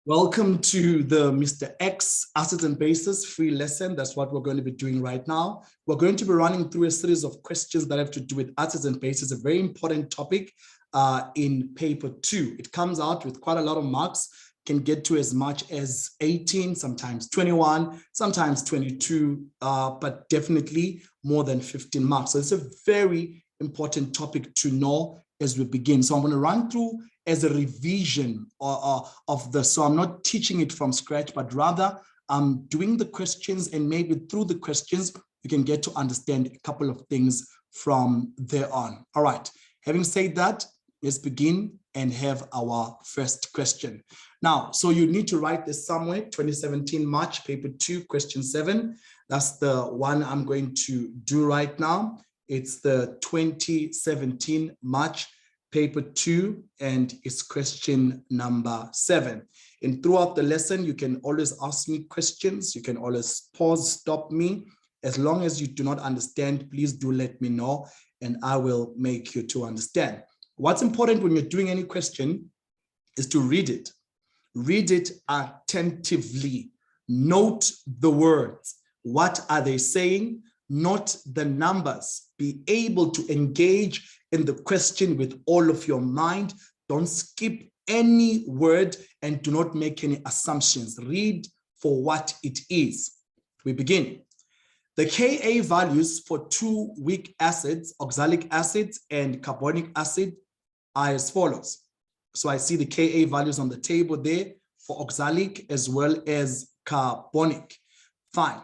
Welcome to the Mr. X Acids and Bases free lesson. That's what we're going to be doing right now. We're going to be running through a series of questions that have to do with acids and bases, a very important topic in paper 2. It comes out with quite a lot of marks, can get to as much as 18, sometimes 21, sometimes 22, but definitely more than 15 marks. So it's a very important topic to know as we begin. So I'm going to run through as a revision of this. So I'm not teaching it from scratch, but rather I'm doing the questions, and maybe through the questions, you can get to understand a couple of things from there on. All right. Having said that, let's begin and have our first question. Now, so you need to write this somewhere, 2017 March, paper 2, question 7. That's the one I'm going to do right now. It's the 2017 March paper 2, and it's question number 7. And throughout the lesson, you can always ask me questions. You can always pause, stop me. As long as you do not understand, please do let me know, and I will make you to understand. What's important when you're doing any question is to read it. Read it attentively. Note the words. What are they saying? Note the numbers. Be able to engage in the question with all of your mind. Don't skip any word and do not make any assumptions. Read for what it is. We begin. The Ka values for 2 weak acids, oxalic acid and carbonic acid, are as follows. So I see the Ka values on the table there for oxalic as well as carbonic. Fine.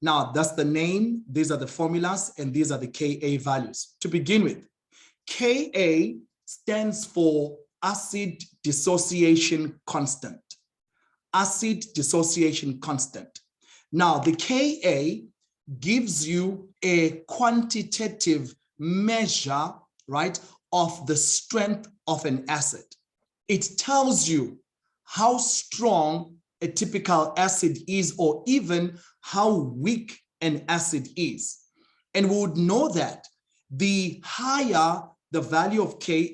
Now, that's the name. These are the formulas, and these are the Ka values. To begin with, Ka stands for acid dissociation constant. Acid dissociation constant. Now, the Ka gives you a quantitative measure, right, of the strength of an acid. It tells you how strong a typical acid is, or even how weak an acid is. And we would know that the higher the value of Ka,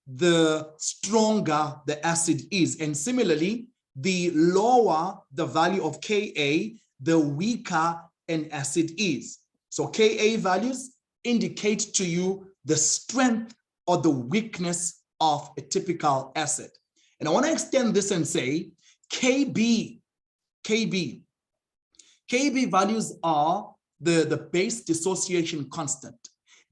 the stronger the acid is. And similarly, the lower the value of Ka, the weaker an acid is. So Ka values indicate to you the strength or the weakness of a typical acid. And I want to extend this and say Kb values are the base dissociation constant.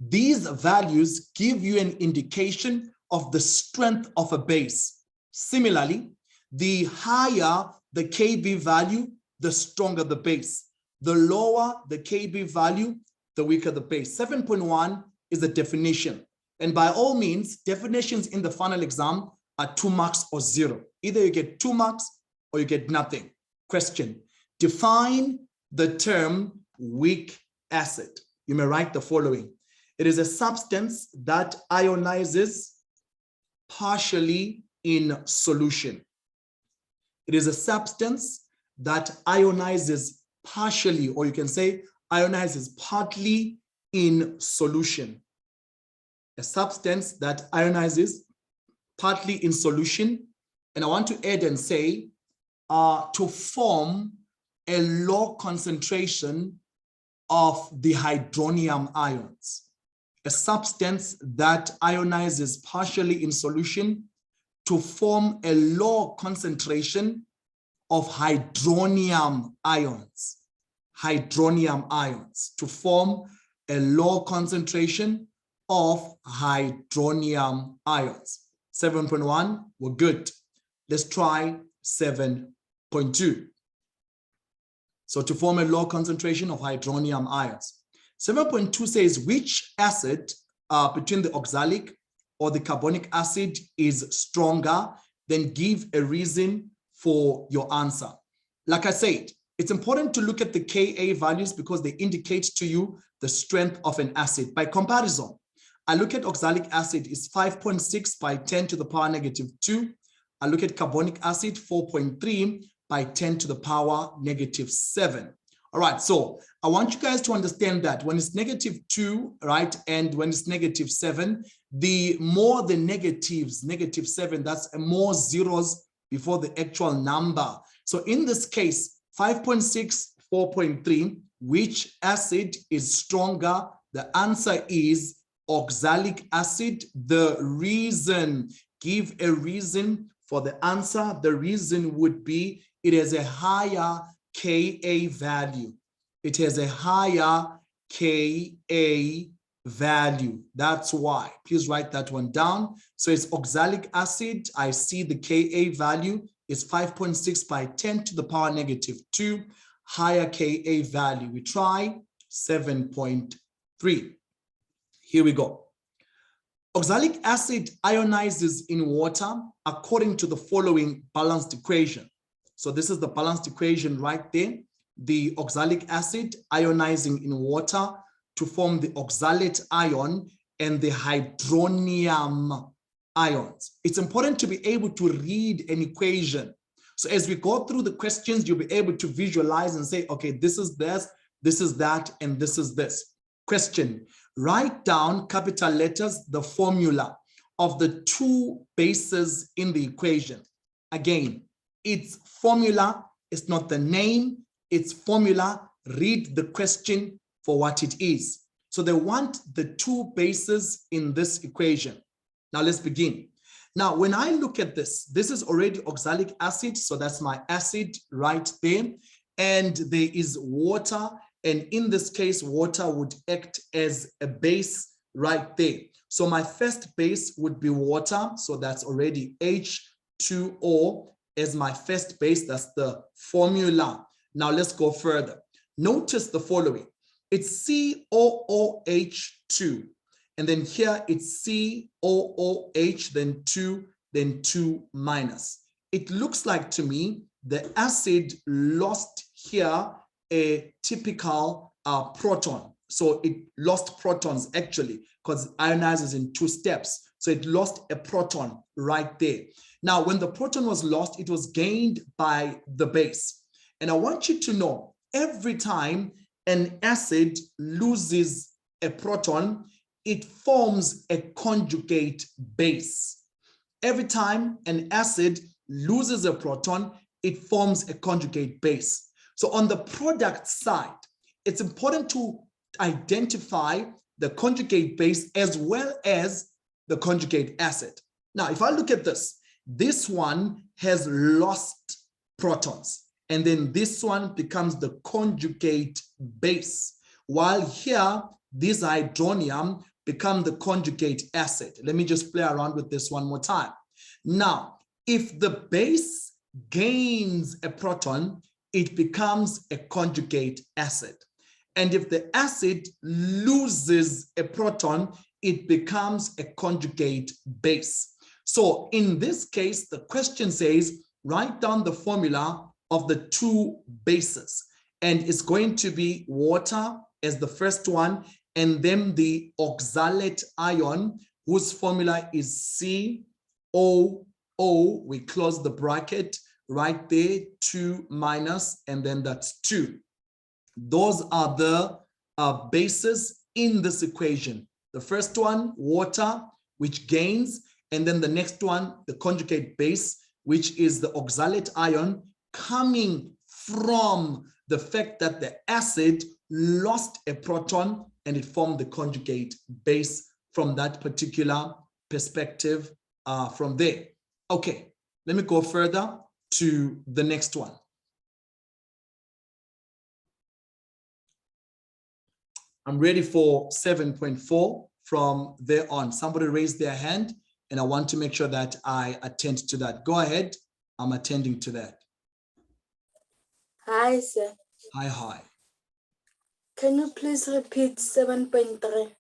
These values give you an indication of the strength of a base. Similarly, the higher the Kb value, the stronger the base. The lower the Kb value, the weaker the base. 7.1 is the definition. And by all means, definitions in the final exam are 2 marks or 0. Either you get 2 marks or you get nothing. Question: define the term weak acid. You may write the following. It is a substance that ionizes partially in solution. It is a substance that ionizes partially, or you can say ionizes partly in solution. A substance that ionizes partly in solution. And I want to add and say to form a low concentration of the hydronium ions. A substance that ionizes partially in solution to form a low concentration of hydronium ions. Hydronium ions, to form a low concentration of hydronium ions. 7.1, we're good. Let's try 7.2. So to form a low concentration of hydronium ions. 7.2 says which acid between the oxalic or the carbonic acid is stronger. Then give a reason for your answer. Like I said, it's important to look at the Ka values because they indicate to you the strength of an acid. By comparison, I look at oxalic acid is 5.6 by 10 to the power negative 2. I look at carbonic acid 4.3 by 10 to the power negative 7. All right, so I want you guys to understand that when it's negative 2, right, and when it's negative 7, the more the negatives, negative 7, that's more zeros before the actual number. So in this case, 5.6, 4.3, which acid is stronger? The answer is oxalic acid. The reason, give a reason for the answer. The reason would be it has a higher Ka value. It has a higher Ka value. That's why. Please write that one down. So it's oxalic acid. I see the Ka value is 5.6 by 10 to the power negative 2. Higher Ka value. We try 7.3. Here we go. Oxalic acid ionizes in water according to the following balanced equation. So this is the balanced equation right there. The oxalic acid ionizing in water to form the oxalate ion and the hydronium ions. It's important to be able to read an equation. So as we go through the questions, you'll be able to visualize and say, okay, this is this, this is that, and this is this. Question, write down capital letters, the formula of the two bases in the equation. Again, it's formula, it's not the name, it's formula. Read the question for what it is. So they want the two bases in this equation. Now let's begin. Now, when I look at this, this is already oxalic acid. So that's my acid right there. And there is water. And in this case, water would act as a base right there. So my first base would be water. So that's already H2O as my first base. That's the formula. Now let's go further. Notice the following. It's COOH2. And then here it's COOH, then 2 minus. It looks like to me the acid lost here a typical proton. So it lost protons actually because it ionizes in 2 steps. So it lost a proton right there. Now, when the proton was lost, it was gained by the base. And I want you to know every time an acid loses a proton, it forms a conjugate base. Every time an acid loses a proton, it forms a conjugate base. So on the product side, it's important to identify the conjugate base as well as the conjugate acid. Now, if I look at this one has lost protons, and then this one becomes the conjugate base, while here, this hydronium become the conjugate acid. Let me just play around with this one more time. Now, if the base gains a proton, it becomes a conjugate acid. And if the acid loses a proton, it becomes a conjugate base. So in this case, the question says, write down the formula of the two bases. And it's going to be water as the first one, and then the oxalate ion, whose formula is COO. We close the bracket right there, 2 minus, and then that's 2. Those are the bases in this equation. The first one, water, which gains, and then the next one, the conjugate base, which is the oxalate ion, coming from the fact that the acid lost a proton and it formed the conjugate base from that particular perspective from there. Okay, let me go further to the next one. I'm ready for 7.4 from there on. Somebody raised their hand and I want to make sure that I attend to that. Go ahead, I'm attending to that. Hi, sir. Hi. Can you please repeat 7.3?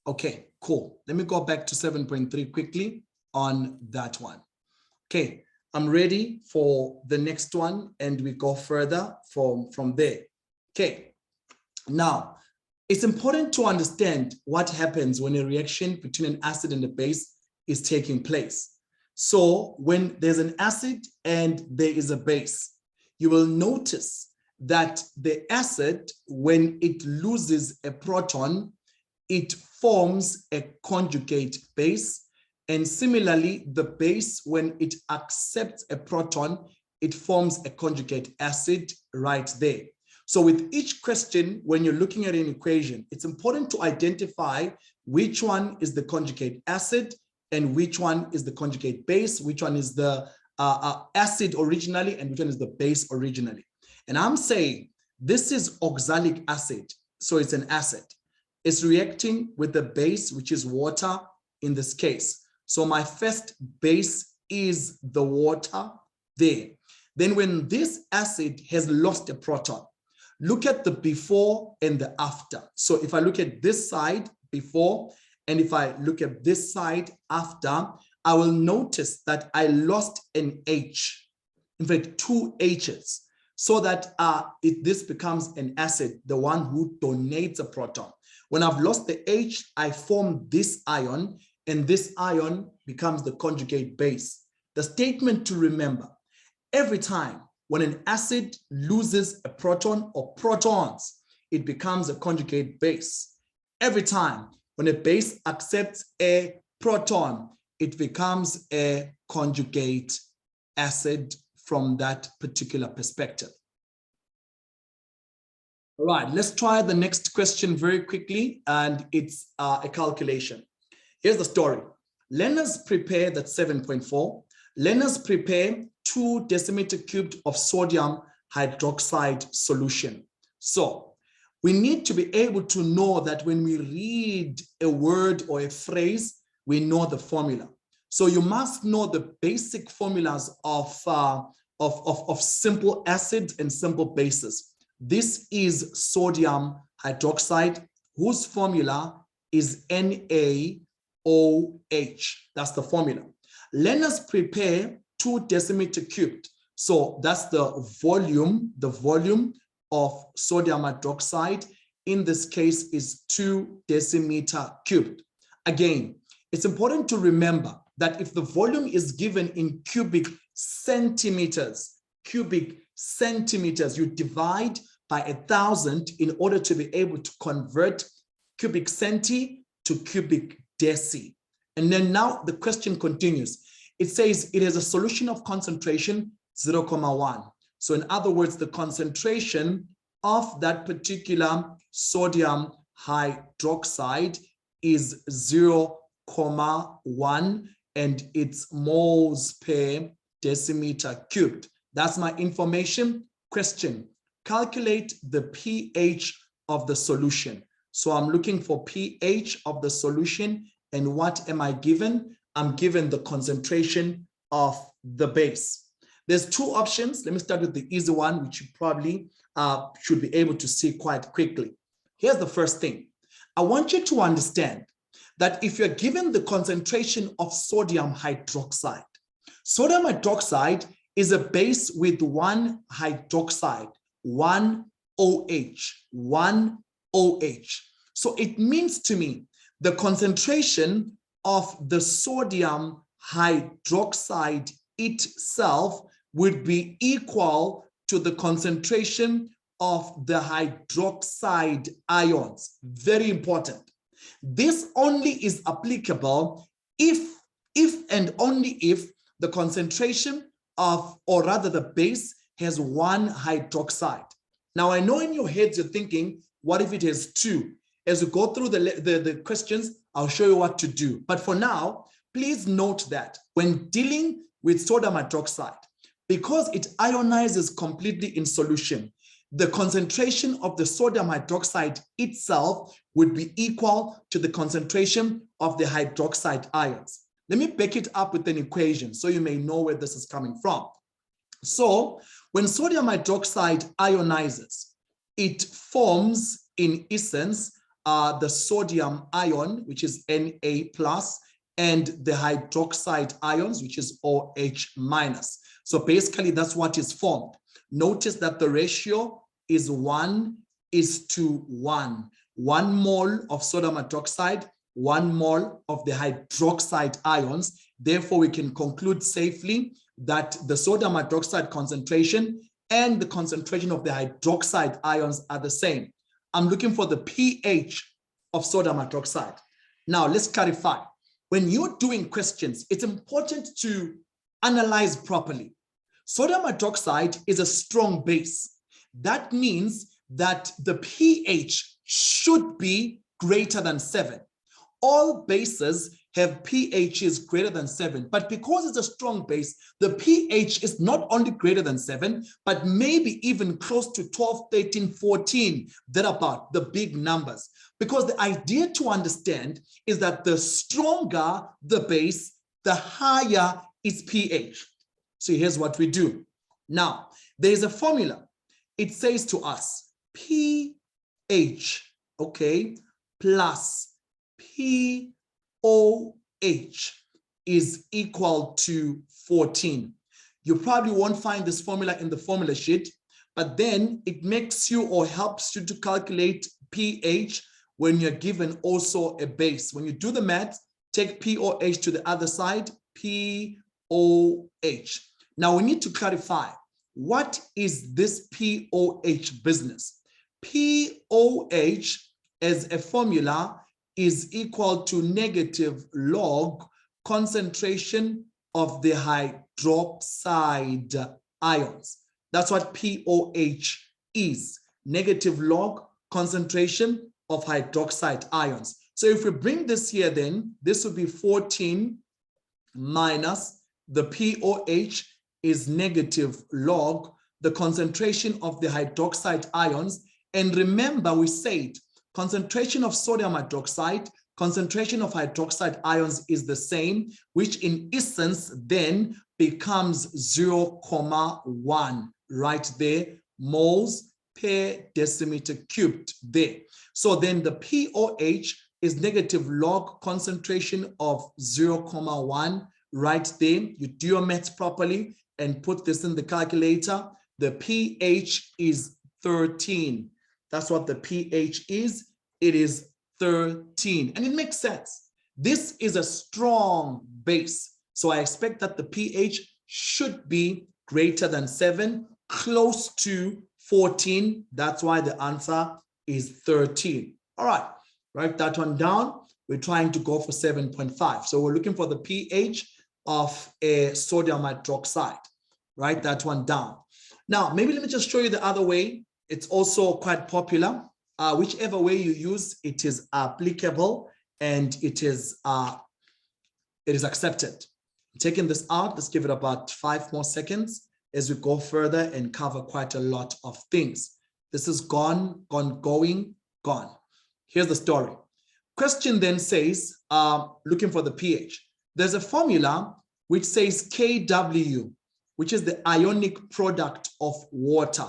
Okay, cool. Let me go back to 7.3 quickly on that one. Okay, I'm ready for the next one and we go further from there. Okay, now it's important to understand what happens when a reaction between an acid and a base is taking place. So when there's an acid and there is a base, you will notice that the acid, when it loses a proton, it forms a conjugate base. And similarly, the base, when it accepts a proton, it forms a conjugate acid right there. So with each question, when you're looking at an equation, it's important to identify which one is the conjugate acid and which one is the conjugate base, which one is the acid originally and which one is the base originally. And I'm saying this is oxalic acid, so it's an acid. It's reacting with the base, which is water in this case. So my first base is the water there. Then when this acid has lost a proton, look at the before and the after. So if I look at this side before, and if I look at this side after, I will notice that I lost an H, in fact, 2 H's, so that this becomes an acid, the one who donates a proton. When I've lost the H, I form this ion, and this ion becomes the conjugate base. The statement to remember, every time when an acid loses a proton or protons, it becomes a conjugate base. Every time when a base accepts a proton, it becomes a conjugate acid from that particular perspective. All right, let's try the next question very quickly, and it's a calculation. Here's the story. Learners prepare, that's 7.4. Learners prepare 2 decimeter cubed of sodium hydroxide solution. So we need to be able to know that when we read a word or a phrase, we know the formula. So you must know the basic formulas of simple acids and simple bases. This is sodium hydroxide, whose formula is NaOH. That's the formula. Learners prepare 2 decimeter cubed. So that's the volume of sodium hydroxide. In this case is 2 decimeter cubed. Again, it's important to remember that if the volume is given in cubic centimeters, you divide by 1,000 in order to be able to convert cubic centi to cubic deci. And then now the question continues. It says it has a solution of concentration 0.1. So in other words, the concentration of that particular sodium hydroxide is 0.1 and it's moles per decimeter cubed. That's my information. Question, calculate the pH of the solution. So I'm looking for pH of the solution, and what am I given? I'm given the concentration of the base. There's 2 options. Let me start with the easy one, which you probably should be able to see quite quickly. Here's the first thing. I want you to understand that if you're given the concentration of sodium hydroxide is a base with 1 hydroxide, 1 OH. So it means to me the concentration of the sodium hydroxide itself would be equal to the concentration of the hydroxide ions. Very important. This only is applicable if and only if the concentration of, or rather the base, has 1 hydroxide. Now I know in your heads you're thinking, what if it has 2? As we go through the questions, I'll show you what to do. But for now, please note that when dealing with sodium hydroxide, because it ionizes completely in solution, the concentration of the sodium hydroxide itself would be equal to the concentration of the hydroxide ions. Let me back it up with an equation so you may know where this is coming from. So when sodium hydroxide ionizes, it forms in essence the sodium ion, which is Na+, and the hydroxide ions, which is OH-. So basically that's what is formed. Notice that the ratio is 1:1. 1 mole of sodium hydroxide, 1 mole of the hydroxide ions. Therefore, we can conclude safely that the sodium hydroxide concentration and the concentration of the hydroxide ions are the same. I'm looking for the pH of sodium hydroxide. Now, let's clarify. when you're doing questions, it's important to analyze properly. Sodium hydroxide is a strong base. That means that the pH should be greater than 7. All bases have pHs greater than 7, but because it's a strong base, the pH is not only greater than 7, but maybe even close to 12, 13, 14, thereabout, the big numbers. Because the idea to understand is that the stronger the base, the higher its pH. So here's what we do. Now, there's a formula. It says to us, pH, okay, plus pOH is equal to 14. You probably won't find this formula in the formula sheet, but then it makes you or helps you to calculate pH when you're given also a base. When you do the math, take pOH to the other side, pOH. Now we need to clarify, what is this pOH business? pOH as a formula is equal to negative log concentration of the hydroxide ions. That's what pOH is, negative log concentration of hydroxide ions. So if we bring this here, then this would be 14 minus the pOH is negative log the concentration of the hydroxide ions. And remember, we said concentration of sodium hydroxide, concentration of hydroxide ions is the same, which in essence then becomes 0.1 right there, moles per decimeter cubed there. So then the pOH is negative log concentration of 0.1 right there. You do your maths properly and put this in the calculator. The pH is 13. That's what the pH is. It is 13. And it makes sense. This is a strong base. So I expect that the pH should be greater than 7, close to 14. That's why the answer is 13. All right, write that one down. We're trying to go for 7.5. So we're looking for the pH of a sodium hydroxide. Write that one down. Now, maybe let me just show you the other way. It's also quite popular. Whichever way you use, it is applicable and it is accepted. Taking this out, let's give it about 5 more seconds as we go further and cover quite a lot of things. This is gone, going, gone. Here's the story. Question then says, looking for the pH. There's a formula which says Kw, which is the ionic product of water.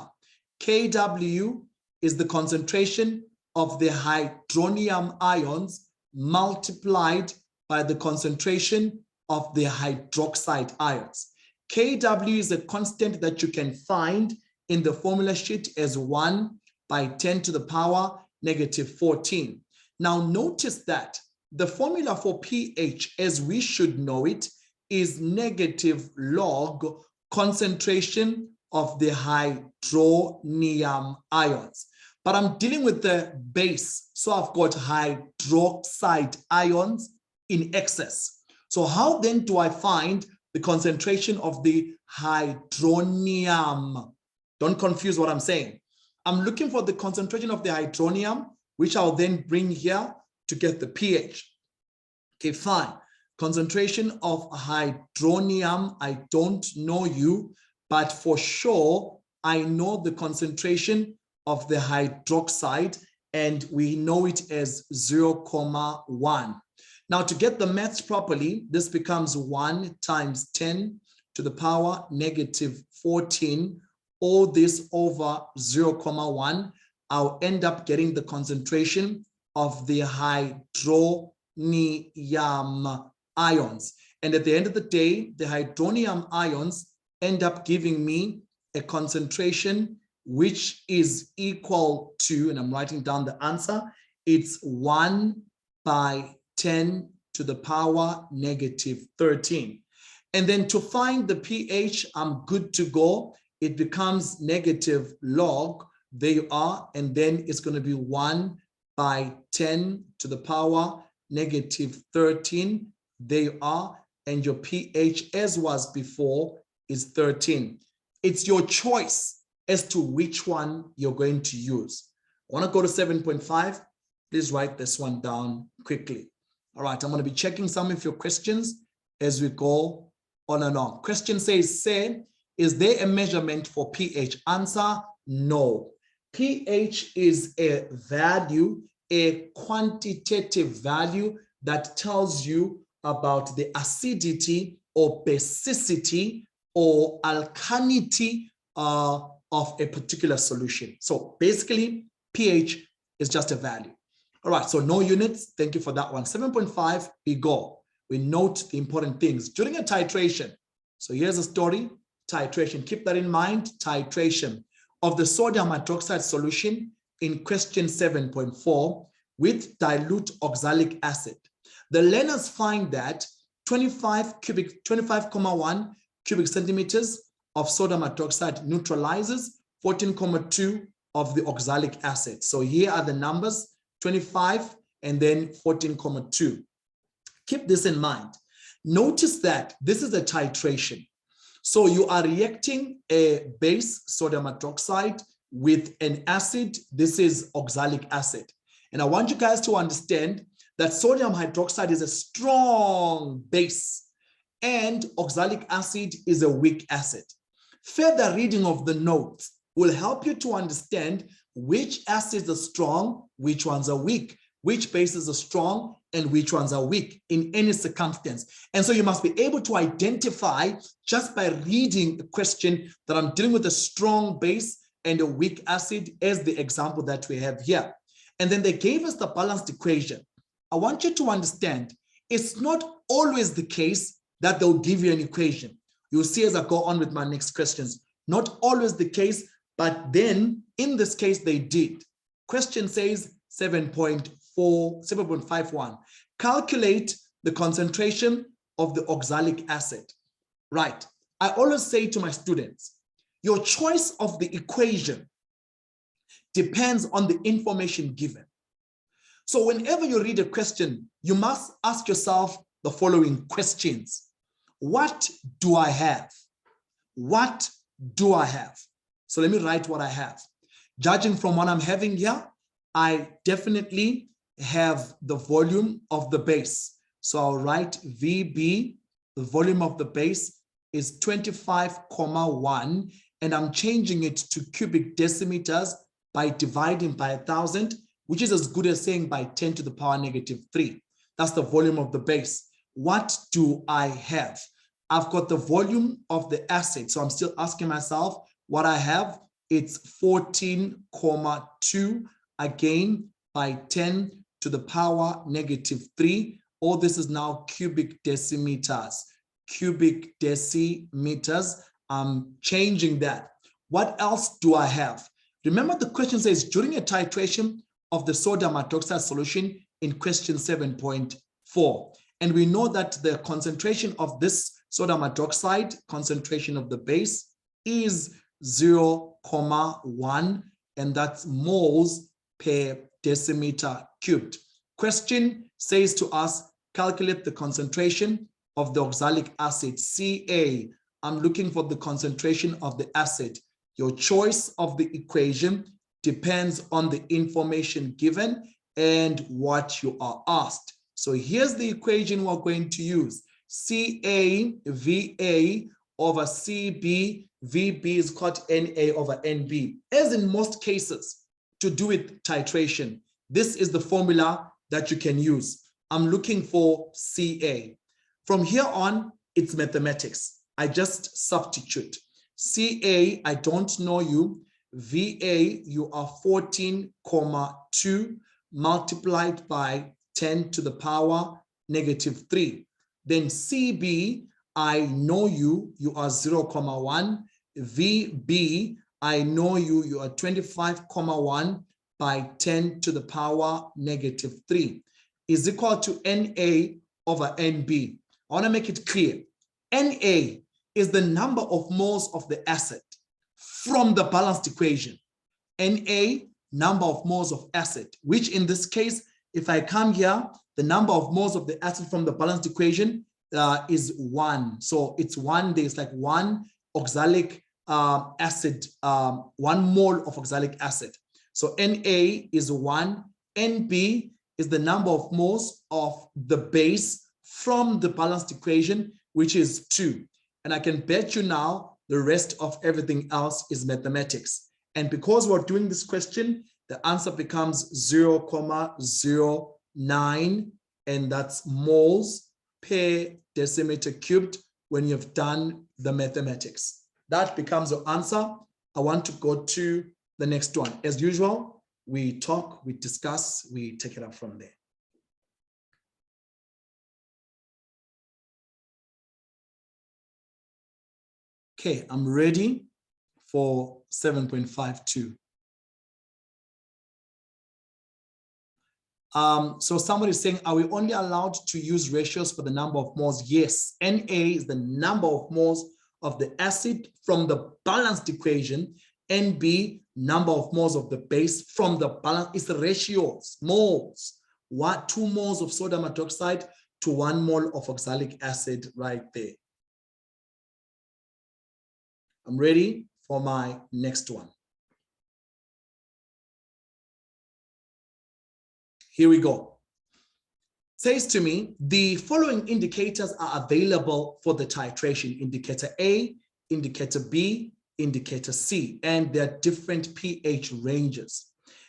Kw is the concentration of the hydronium ions multiplied by the concentration of the hydroxide ions. Kw is a constant that you can find in the formula sheet as 1 by 10 to the power negative 14. Now notice that the formula for pH, as we should know it, is negative log concentration of the hydronium ions. But I'm dealing with the base, so I've got hydroxide ions in excess. So how then do I find the concentration of the hydronium? Don't confuse what I'm saying. I'm looking for the concentration of the hydronium, which I'll then bring here to get the pH. Okay, fine. Concentration of hydronium, I don't know you, but for sure, I know the concentration of the hydroxide, and we know it as 0.1. Now, to get the maths properly, this becomes 1 times 10 to the power negative 14, all this over 0.1. I'll end up getting the concentration of the hydronium ions. And at the end of the day, the hydronium ions end up giving me a concentration which is equal to, and I'm writing down the answer, it's 1 by 10 to the power negative 13. And then to find the pH, I'm good to go. It becomes negative log, there you are, and then it's going to be 1 by 10 to the power negative 13 There you are. And your pH, as was before, is 13. It's your choice as to which one you're going to use. I want to go to 7.5. Please write this one down quickly. All right, I'm going to be checking some of your questions as we go on and on. Question says, say, is there a measurement for pH? Answer, no. pH is a value, a quantitative value that tells you about the acidity or basicity or alkalinity of a particular solution. So basically, pH is just a value. All right, so no units. Thank you for that one. 7.5, we go. We note the important things during a titration. So here's a story, titration. Keep that in mind, titration of the sodium hydroxide solution in question 7.4 with dilute oxalic acid. The learners find that 25,1 cubic centimeters of sodium hydroxide neutralizes 14,2 of the oxalic acid. So here are the numbers, 25 and then 14,2. Keep this in mind. Notice that this is a titration. So you are reacting a base, sodium hydroxide, with an acid. This is oxalic acid. And I want you guys to understand that sodium hydroxide is a strong base and oxalic acid is a weak acid. Further reading of the notes will help you to understand which acids are strong, which ones are weak, which bases are strong, and which ones are weak in any circumstance. And so you must be able to identify just by reading a question that I'm dealing with a strong base and a weak acid as the example that we have here. And then they gave us the balanced equation. I want you to understand it's not always the case that they'll give you an equation. You'll see as I go on with my next questions. Not always the case, but then in this case they did. Question says 7.51. Calculate the concentration of the oxalic acid. Right. I always say to my students, your choice of the equation depends on the information given. So whenever you read a question, you must ask yourself the following questions. What do I have? What do I have? So let me write what I have. Judging from what I'm having here, I definitely have the volume of the base. So I'll write VB, the volume of the base is 25,1, and I'm changing it to cubic decimeters by dividing by 1,000, which is as good as saying by 10 to the power negative 3. That's the volume of the base. What do I have? I've got the volume of the acid. So I'm still asking myself what I have. It's 14,2 again by 10 to the power negative 3. All this is now cubic decimeters. Cubic decimeters. I'm changing that. What else do I have? Remember the question says during a titration of the sodium hydroxide solution in question 7.4. And we know that the concentration of this sodium hydroxide, concentration of the base, is 0,1, and that's moles per decimeter cubed. Question says to us, calculate the concentration of the oxalic acid, Ca. I'm looking for the concentration of the acid. Your choice of the equation depends on the information given and what you are asked. So here's the equation we're going to use. CA/VA over CB, VB is called NA over NB. As in most cases, to do with titration, this is the formula that you can use. I'm looking for CA. From here on, it's mathematics. I just substitute. CA, I don't know you. VA, you are 14,2 multiplied by 10 to the power negative 3. Then CB, I know you, you are 0,1. VB, I know you, you are 25,1 by 10 to the power negative 3 is equal to NA over NB. I want to make it clear. NA is the number of moles of the acid from the balanced equation. NA, number of moles of acid, which in this case, if I come here, the number of moles of the acid from the balanced equation is 1. So it's 1, there's like 1 oxalic acid, 1 mole of oxalic acid. So Na is 1, Nb is the number of moles of the base from the balanced equation, which is 2. And I can bet you now the rest of everything else is mathematics. And because we're doing this question, the answer becomes 0.09, and that's moles per decimeter cubed when you've done the mathematics. That becomes your answer. I want to go to the next one. As usual, we talk, we discuss, we take it up from there. Okay, I'm ready for 7.52. So somebody is saying, are we only allowed to use ratios for the number of moles? Yes, Na is the number of moles of the acid from the balanced equation. Nb, number of moles of the base from the balance. It's the ratios, moles. 2 moles of sodium hydroxide to 1 mole of oxalic acid right there. I'm ready for my next one. Here we go. Says to me, the following indicators are available for the titration: indicator A, indicator B, indicator C, and they're different pH ranges.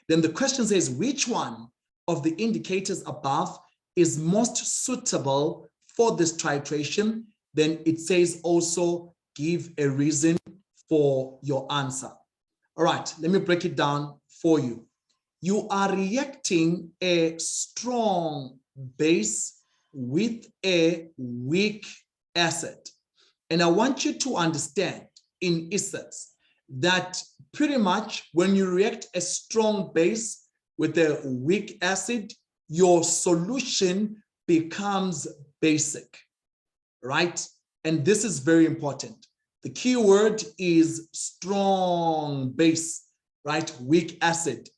Then the question says, which one of the indicators above is most suitable for this titration? Then it says also give a reason for your answer. All right, let me break it down for you. You are reacting a strong base with a weak acid. And I want you to understand in essence that pretty much when you react a strong base with a weak acid, your solution becomes basic, right? And this is very important. The key word is strong base, right? Weak acid.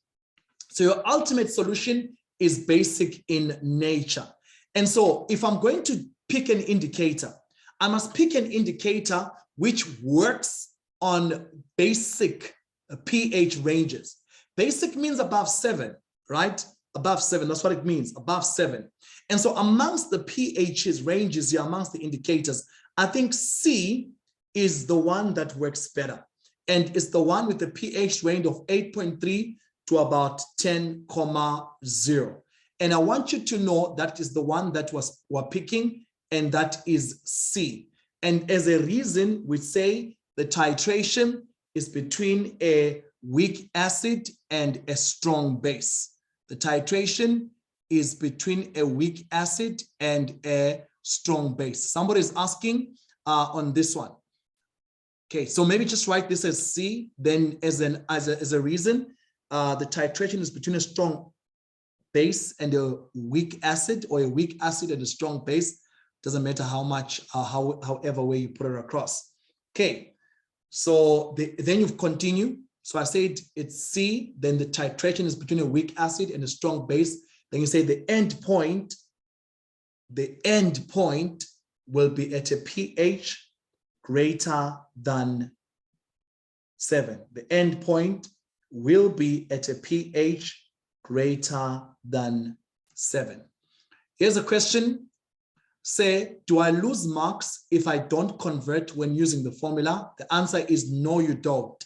So your ultimate solution is basic in nature. And so if I'm going to pick an indicator, I must pick an indicator which works on basic pH ranges. Basic means above 7, right? Above 7, that's what it means, above 7. And so amongst the pH's ranges here, amongst the indicators, I think C is the one that works better. And it's the one with the pH range of 8.3 to about 10,0. And I want you to know that is the one that we're picking, and that is C. And as a reason, we say the titration is between a weak acid and a strong base. The titration is between a weak acid and a strong base. Somebody is asking on this one. Okay, so maybe just write this as C, then as a reason, the titration is between a strong base and a weak acid, or a weak acid and a strong base. Doesn't matter how much, however way you put it across. Okay, so then you continue. So I said it's C, then the titration is between a weak acid and a strong base. Then you say the end point will be at a pH greater than 7. The end point will be at a pH greater than 7. Here's a question. Say, do I lose marks if I don't convert when using the formula? The answer is no, you don't.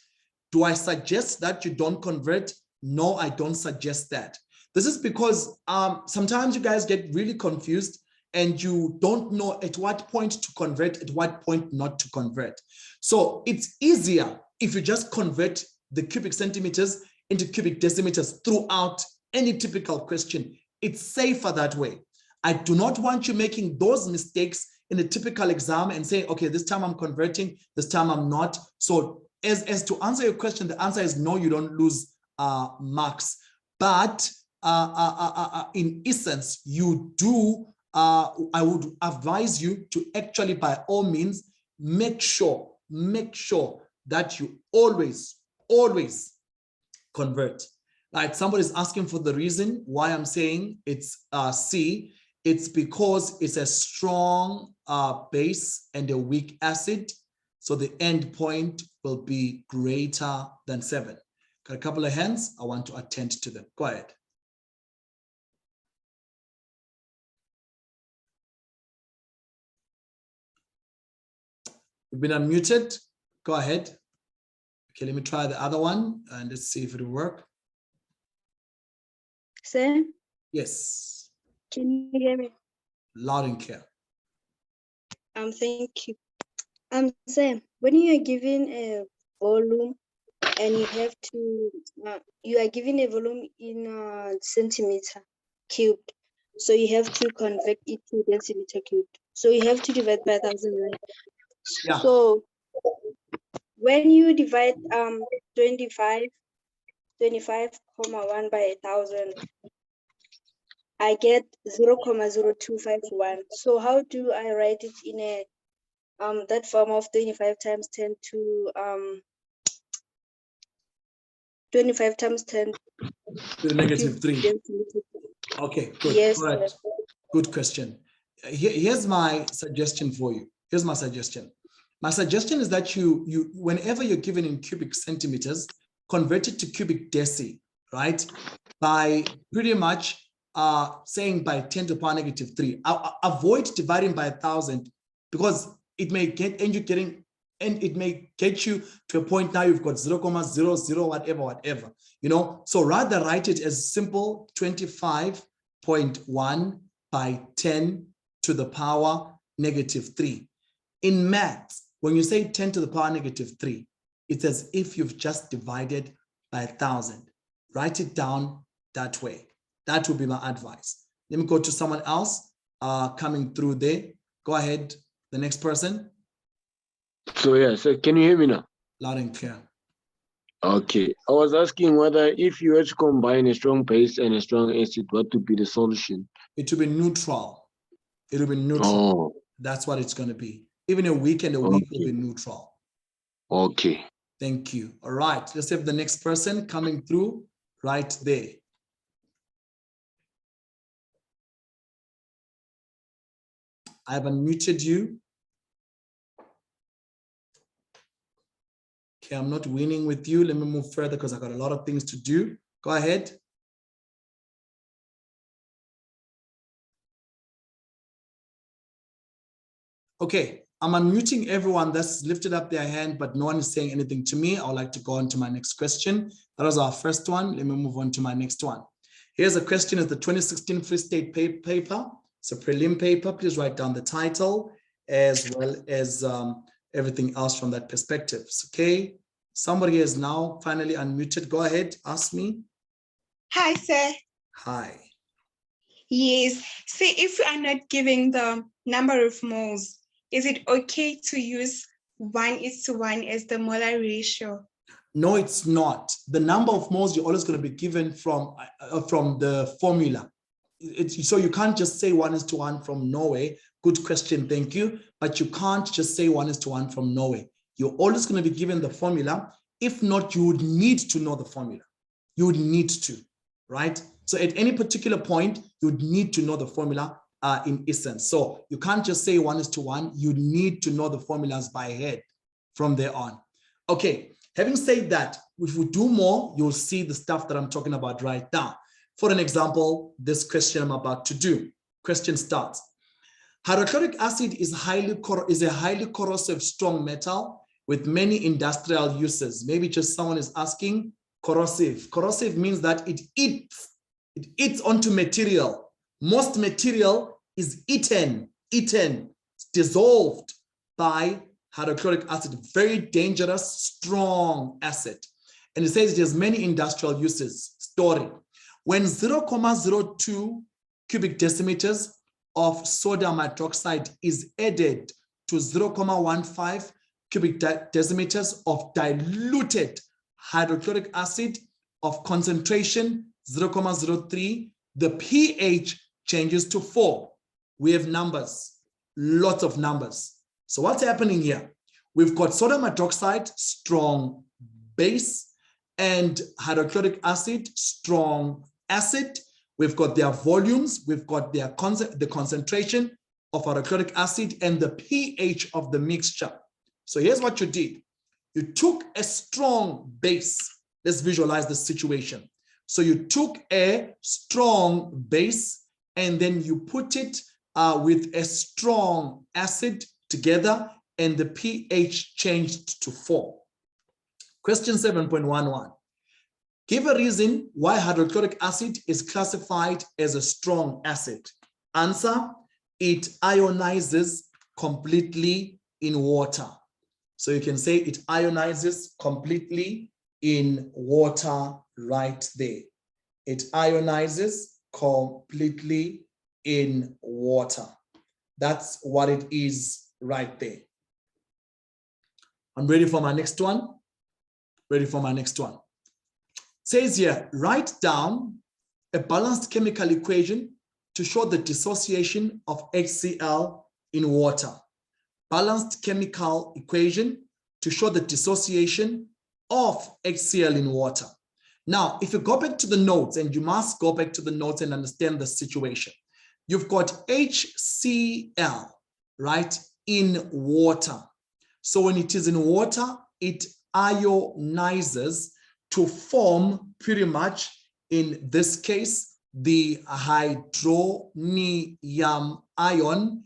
Do I suggest that you don't convert? No, I don't suggest that. This is because sometimes you guys get really confused and you don't know at what point to convert, at what point not to convert. So it's easier if you just convert the cubic centimeters into cubic decimeters throughout any typical question. It's safer that way. I do not want you making those mistakes in a typical exam and saying, okay, this time I'm converting, this time I'm not. So as to answer your question, the answer is no, you don't lose marks. But in essence, you do, I would advise you to actually, by all means, make sure that you always convert. Right, somebody's asking for the reason why I'm saying it's C. It's because it's a strong base and a weak acid. So the end point will be greater than 7. Got a couple of hands. I want to attend to them. Go ahead. You've been unmuted. Go ahead. Okay, let me try the other one and let's see if it will work. Sir, Yes. can you hear me? Loud and clear. Thank you. Sir, when you are given a volume and you have to, you are given a volume in centimeter cubed, so you have to convert it to decimeter cubed. So you have to divide by 1,000, right? Yeah. So when you divide 25,1 by 1,000, I get 0,0251. So how do I write it in a that form of 25 times 10 to 25 times 10 To the negative 3. Okay, good. Yes. All right. Good question. Here's my suggestion for you. Here's my suggestion. My suggestion is that you whenever you're given in cubic centimeters, convert it to cubic deci, right? By pretty much saying by 10 to the power negative 3. Avoid dividing by 1,000 because it may get it may get you to a point now you've got 0,00 whatever, you know. So rather write it as simple 25.1 by 10 to the power negative 3. In maths, when you say 10 to the power negative 3, it's as if you've just divided by 1,000. Write it down that way. That would be my advice. Let me go to someone else coming through there. Go ahead, the next person. So yeah, so can you hear me now? Loud and clear. Okay, I was asking whether if you were to combine a strong base and a strong acid, what would be the solution? It will be neutral. It will be neutral. Oh. That's what it's going to be. Even a weak and a weak will be neutral. Okay. Thank you. All right, let's have the next person coming through right there. I've unmuted you. Okay, I'm not winning with you. Let me move further because I've got a lot of things to do. Go ahead. Okay, I'm unmuting everyone that's lifted up their hand, but no one is saying anything to me. I would like to go on to my next question. That was our first one. Let me move on to my next one. Here's a question of the 2016 Free State paper. It's a prelim paper. Please write down the title as well as everything else from that perspective. Okay, somebody is now finally unmuted. Go ahead, ask me. Hi, sir. Hi. Yes. See, if you are not giving the number of moles, is it okay to use 1:1 as the molar ratio? No, it's not. The number of moles you're always going to be given from the formula. So you can't just say 1:1 from Norway. Good question, thank you. But you can't just say 1:1 from Norway. You're always going to be given the formula. If not, you would need to know the formula. You would need to, right? So at any particular point, you would need to know the formula in essence. So you can't just say 1:1. You need to know the formulas by head from there on. Okay. Having said that, if we do more, you'll see the stuff that I'm talking about right now. For an example, this question I'm about to do. Question starts. Hydrochloric acid is a highly corrosive strong metal with many industrial uses. Maybe just someone is asking corrosive. Corrosive means that it eats onto material. Most material is eaten, dissolved by hydrochloric acid, very dangerous, strong acid. And it says it has many industrial uses. Story. When 0,02 cubic decimeters of sodium hydroxide is added to 0,15 cubic decimeters of diluted hydrochloric acid of concentration 0,03, the pH changes to 4. We have numbers, lots of numbers. So what's happening here? We've got sodium hydroxide, strong base, and hydrochloric acid, strong acid. We've got their volumes, we've got their the concentration of hydrochloric acid and the pH of the mixture. So here's what you did. You took a strong base. Let's visualize the situation. So you took a strong base and then you put it with a strong acid together and the pH changed to 4. Question 7.11. Give a reason why hydrochloric acid is classified as a strong acid. Answer, it ionizes completely in water. So you can say it ionizes completely in water right there. It ionizes completely in water. That's what it is right there. I'm ready for my next one. Ready for my next one. Says here, write down a balanced chemical equation to show the dissociation of HCl in water. Balanced chemical equation to show the dissociation of HCl in water. Now, if you go back to the notes, and you must go back to the notes and understand the situation. You've got HCl, right, in water. So when it is in water, it ionizes to form pretty much, in this case, the hydronium ion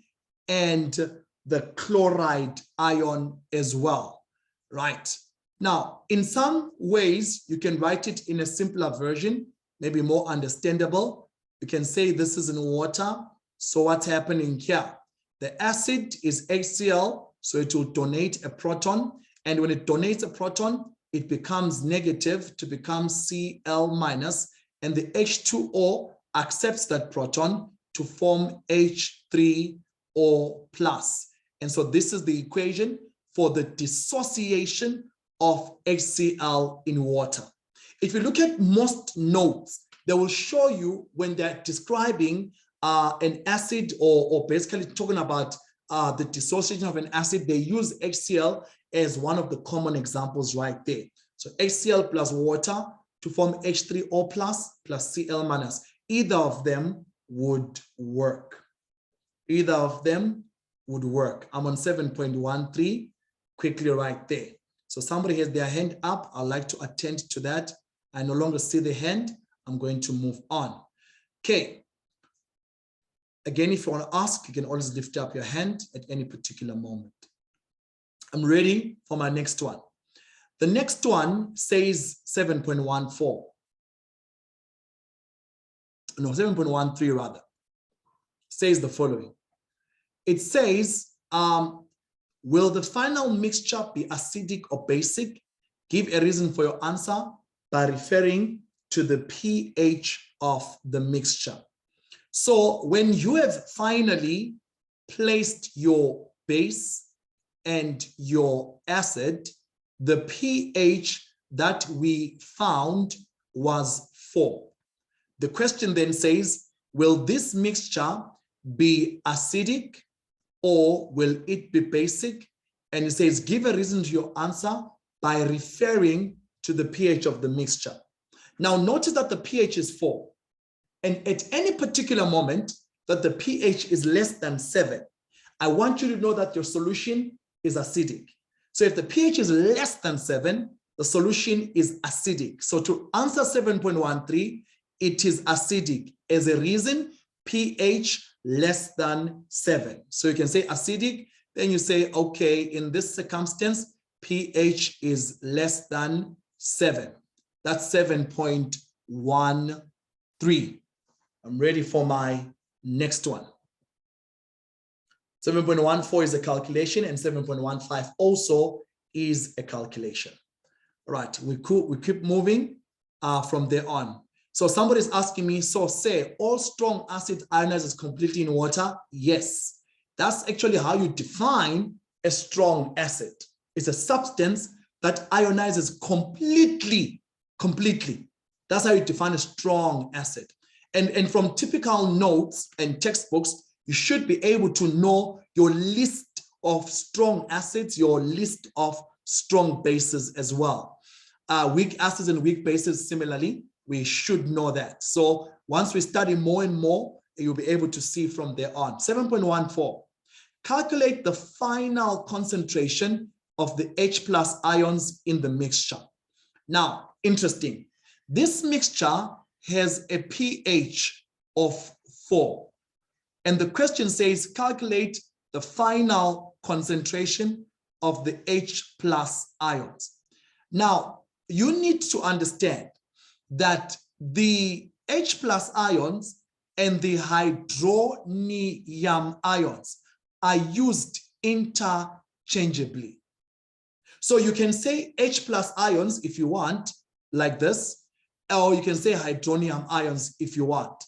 and the chloride ion as well, right? Now, in some ways, you can write it in a simpler version, maybe more understandable. You can say this is in water. So what's happening here? The acid is HCl, so it will donate a proton. And when it donates a proton, it becomes negative to become Cl minus, and the H2O accepts that proton to form H3O plus. And so this is the equation for the dissociation of HCl in water. If you look at most notes, they will show you when they're describing an acid or basically talking about the dissociation of an acid, they use HCl as one of the common examples right there. So HCl plus water to form H3O plus Cl minus. Either of them would work. Either of them would work. I'm on 7.13, quickly right there. So somebody has their hand up. I'd like to attend to that. I no longer see the hand. I'm going to move on. Okay. Again, if you want to ask, you can always lift up your hand at any particular moment. I'm ready for my next one. The next one says 7.14. No, 7.13 rather. Says the following. It says, will the final mixture be acidic or basic? Give a reason for your answer by referring to the pH of the mixture. So when you have finally placed your base and your acid, the pH that we found was 4. The question then says, will this mixture be acidic or will it be basic? And it says, give a reason to your answer by referring to the pH of the mixture. Now notice that the pH is 4. And at any particular moment that the pH is less than 7, I want you to know that your solution is acidic. So if the pH is less than 7, the solution is acidic. So to answer 7.13, it is acidic. As a reason, pH less than 7. So you can say acidic, then you say, okay, in this circumstance, pH is less than 7. That's 7.13. I'm ready for my next one. 7.14 is a calculation and 7.15 also is a calculation. All right, we keep moving from there on. So somebody's asking me, so say all strong acid ionizes completely in water? Yes, that's actually how you define a strong acid. It's a substance that ionizes completely. That's how you define a strong acid. And from typical notes and textbooks, you should be able to know your list of strong acids, your list of strong bases as well. weak acids and weak bases similarly. We should know that. So once we study more and more, you'll be able to see from there on. 7.14, calculate the final concentration of the H+ ions in the mixture. Now, interesting. This mixture has a pH of 4. And the question says, calculate the final concentration of the H+ ions. Now, you need to understand that the H+ ions and the hydronium ions are used interchangeably. So you can say H+ ions if you want, like this, or you can say hydronium ions if you want.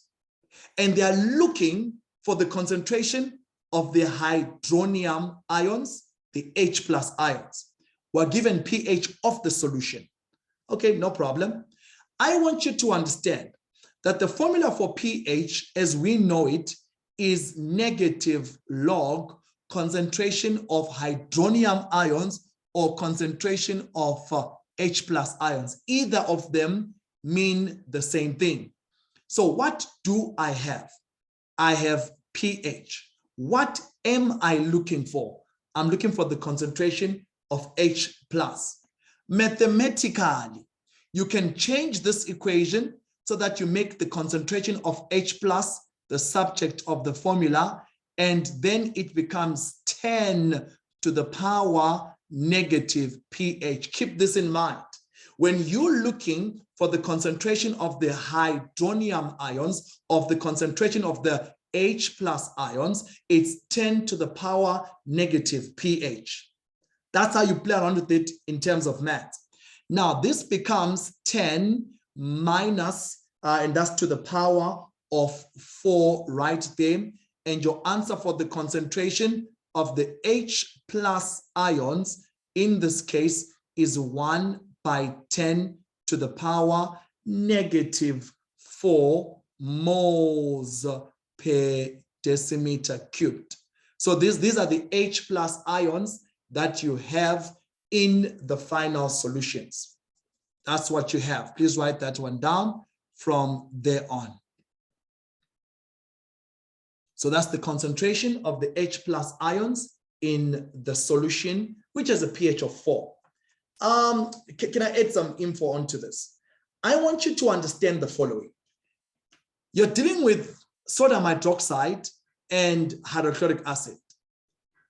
And they are looking for the concentration of the hydronium ions, the H+ ions. We're given pH of the solution. Okay, no problem. I want you to understand that the formula for pH, as we know it, is negative log concentration of hydronium ions or concentration of H+ ions. Either of them mean the same thing. So what do I have? I have pH. What am I looking for? I'm looking for the concentration of H+. Mathematically, you can change this equation so that you make the concentration of H+ the subject of the formula, and then it becomes 10 to the power negative pH. Keep this in mind. When you're looking for the concentration of the hydronium ions, of the concentration of the H+ ions, it's 10 to the power negative pH. That's how you play around with it in terms of math. Now, this becomes 10 minus, and that's to the power of 4 right there. And your answer for the concentration of the H+ ions in this case is 1/10 to the power negative 4 moles per decimeter cubed. So these are the H+ ions that you have in the final solutions. That's what you have. Please write that one down from there on. So that's the concentration of the H+ ions in the solution, which has a pH of 4. Can I add some info onto this? I want you to understand the following. You're dealing with sodium hydroxide and hydrochloric acid.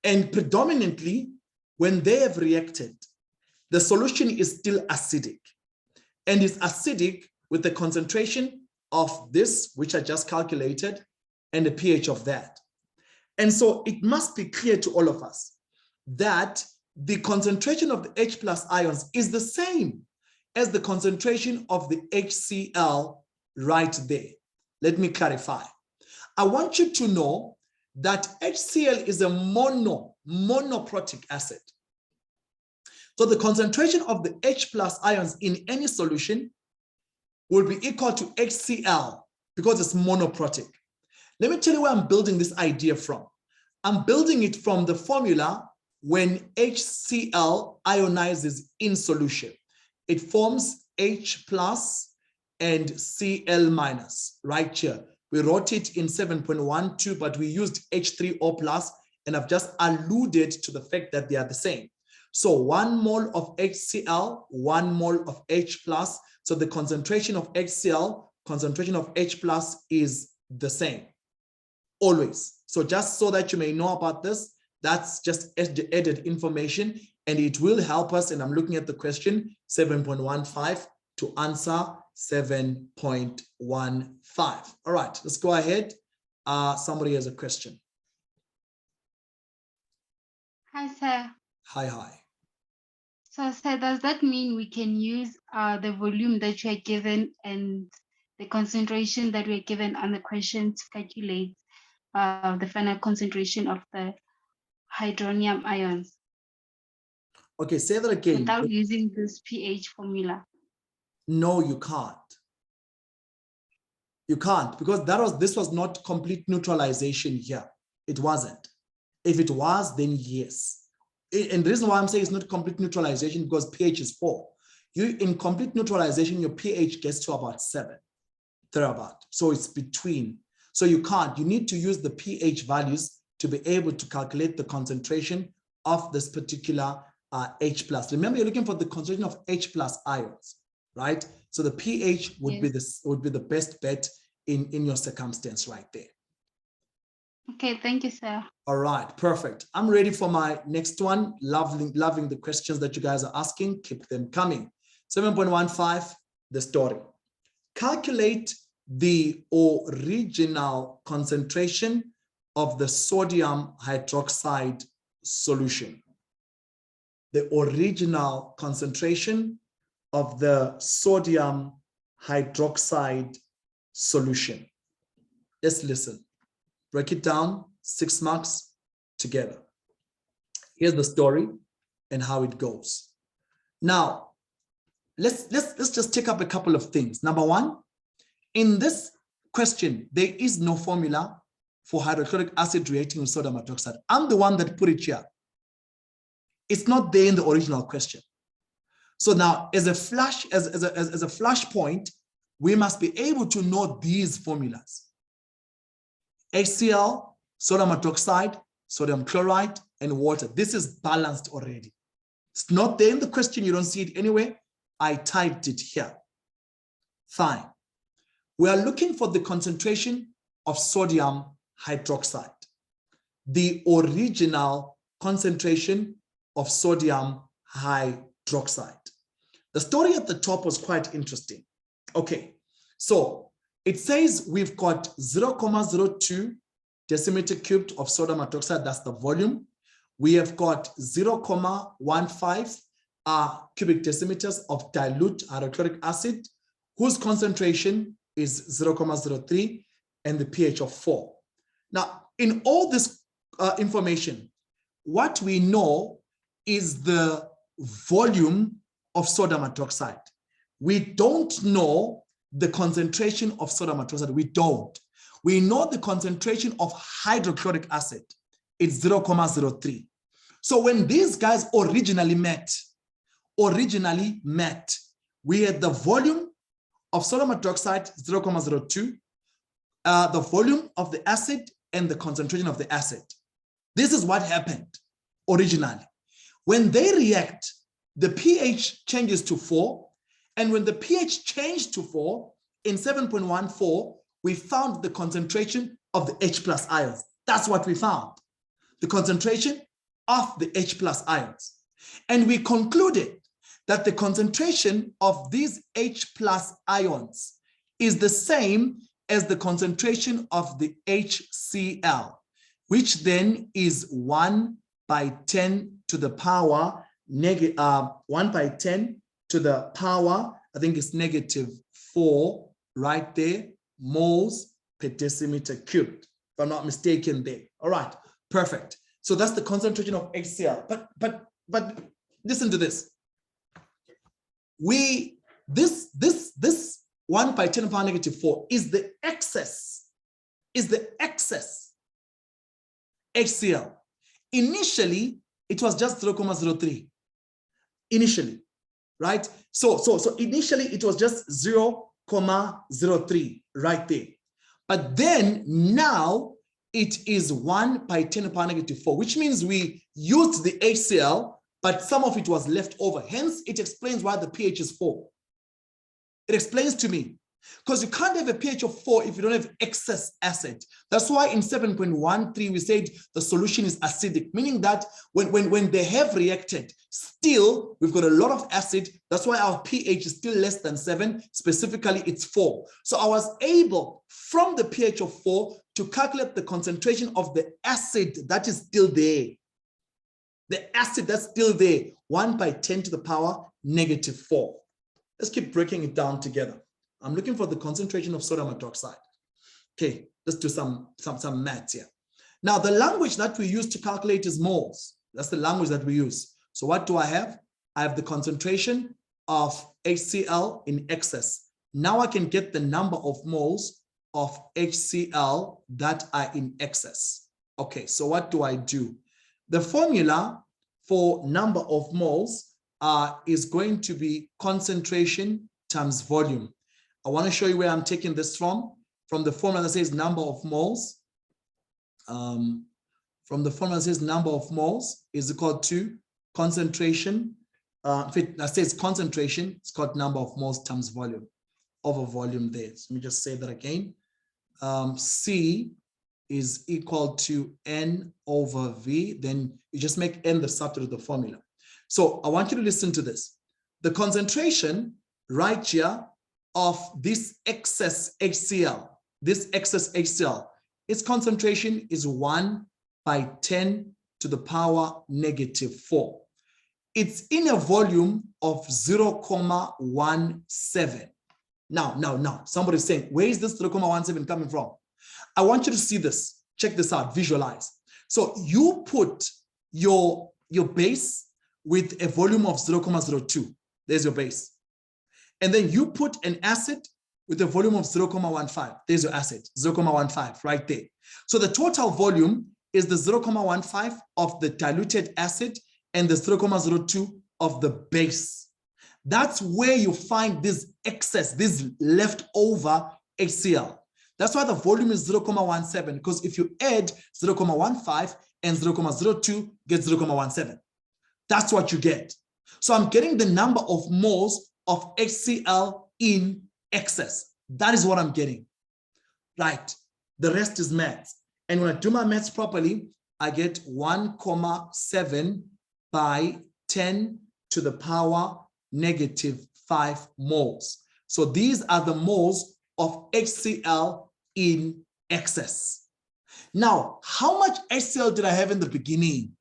And predominantly, when they have reacted, the solution is still acidic. And it's acidic with the concentration of this, which I just calculated, and the pH of that. And so it must be clear to all of us that the concentration of the H+ ions is the same as the concentration of the HCl right there. Let me clarify. I want you to know that HCl is a monoprotic acid. So the concentration of the H+ ions in any solution will be equal to HCl because it's monoprotic. Let me tell you where I'm building this idea from. I'm building it from the formula when HCl ionizes in solution. It forms H+ and Cl-, right here. We wrote it in 7.12, but we used H3O+, and I've just alluded to the fact that they are the same. So 1 mole of HCl, 1 mole of H+. So the concentration of HCl, concentration of H+ is the same, always. So just so that you may know about this, that's just added information, and it will help us. And I'm looking at the question 7.15 to answer 7.15. All right, let's go ahead. Somebody has a question. Hi, sir. Hi. So, sir, does that mean we can use the volume that you are given and the concentration that we are given on the question to calculate the final concentration of the hydronium ions? Okay, say that again. Without using this pH formula? No, you can't. You can't, because this was not complete neutralization here. It wasn't. If it was, then yes. And the reason why I'm saying it's not complete neutralization because pH is 4. You in complete neutralization, your pH gets to about 7, thereabout. So it's between. So you need to use the pH values to be able to calculate the concentration of this particular H+. Remember, you're looking for the concentration of H+ ions, right? So the pH would be the best bet in your circumstance right there. Okay, thank you, sir. All right, perfect. I'm ready for my next one. Loving the questions that you guys are asking. Keep them coming. 7.15, the story. Calculate the original concentration of the sodium hydroxide solution. The original concentration of the sodium hydroxide solution. Let's listen. Break it down, 6 marks together. Here's the story and how it goes. Now, let's just take up a couple of things. Number one, in this question, there is no formula for hydrochloric acid reacting with sodium hydroxide. I'm the one that put it here. It's not there in the original question. So now, as a flashpoint, we must be able to know these formulas. HCl, sodium hydroxide, sodium chloride, and water. This is balanced already. It's not there in the question. You don't see it anywhere. I typed it here. Fine. We are looking for the concentration of sodium hydroxide. The original concentration of sodium hydroxide. The story at the top was quite interesting. Okay, so it says we've got 0.02 decimeter cubed of sodium hydroxide, that's the volume. We have got 0.15 cubic decimeters of dilute hydrochloric acid, whose concentration is 0.03 and the pH of 4. Now, in all this information, what we know is the volume of sodium hydroxide. We don't know the concentration of sodium hydroxide. We don't. We know the concentration of hydrochloric acid. It's 0.03. So when these guys originally met, we had the volume of sodium hydroxide 0.02, the volume of the acid and the concentration of the acid. This is what happened originally. When they react, the pH changes to 4, and when the pH changed to 4, in 7.14, we found the concentration of the H+ ions. That's what we found, the concentration of the H+ ions. And we concluded that the concentration of these H+ ions is the same as the concentration of the HCl, which then is 1 by 10 to the power, 1 by 10 to the power, I think it's -4 right there, moles per decimeter cubed, if I'm not mistaken there. All right, perfect. So that's the concentration of HCl. But listen to this. This 1 by 10 to the power -4 is the excess, HCl. Initially, it was just 0.03. Initially, right? So initially it was just 0.03 right there. But then now it is 1 by 10 to the power -4, which means we used the HCl, but some of it was left over. Hence, it explains why the pH is 4. It explains to me, because you can't have a pH of 4 if you don't have excess acid. That's why in 7.13, we said the solution is acidic, meaning that when they have reacted, still, we've got a lot of acid. That's why our pH is still less than 7. Specifically, it's 4. So I was able, from the pH of 4, to calculate the concentration of the acid that is still there. The acid that's still there, 1 by 10 to the power -4. Let's keep breaking it down together. I'm looking for the concentration of sodium hydroxide. Okay, let's do some maths here. Now, the language that we use to calculate is moles. That's the language that we use. So what do I have? I have the concentration of HCl in excess. Now I can get the number of moles of HCl that are in excess. Okay, so what do I do? The formula for number of moles is going to be concentration times volume. I want to show you where I'm taking this from the formula that says number of moles. From the formula that says number of moles is equal to concentration. If it says concentration, it's called number of moles times volume over volume there. So let me just say that again. C is equal to N over V. Then you just make N the substitute of the formula. So I want you to listen to this. The concentration right here of this excess HCl, its concentration is 1/10⁻⁻⁴. It's in a volume of 0.17. Now, somebody's saying, where is this 0.17 coming from? I want you to see this. Check this out, visualize. So you put your base with a volume of 0.02. There's your base. And then you put an acid with a volume of 0.15. There's your acid, 0.15 right there. So the total volume is the 0.15 of the diluted acid and the 0.02 of the base. That's where you find this excess, this leftover HCl. That's why the volume is 0.17, because if you add 0.15 and 0.02, get 0.17. That's what you get. So I'm getting the number of moles of HCl in excess. That is what I'm getting. Right. The rest is maths. And when I do my maths properly, I get 1.7 by 10⁻⁻5 moles. So these are the moles of HCl in excess. Now, how much HCl did I have in the beginning?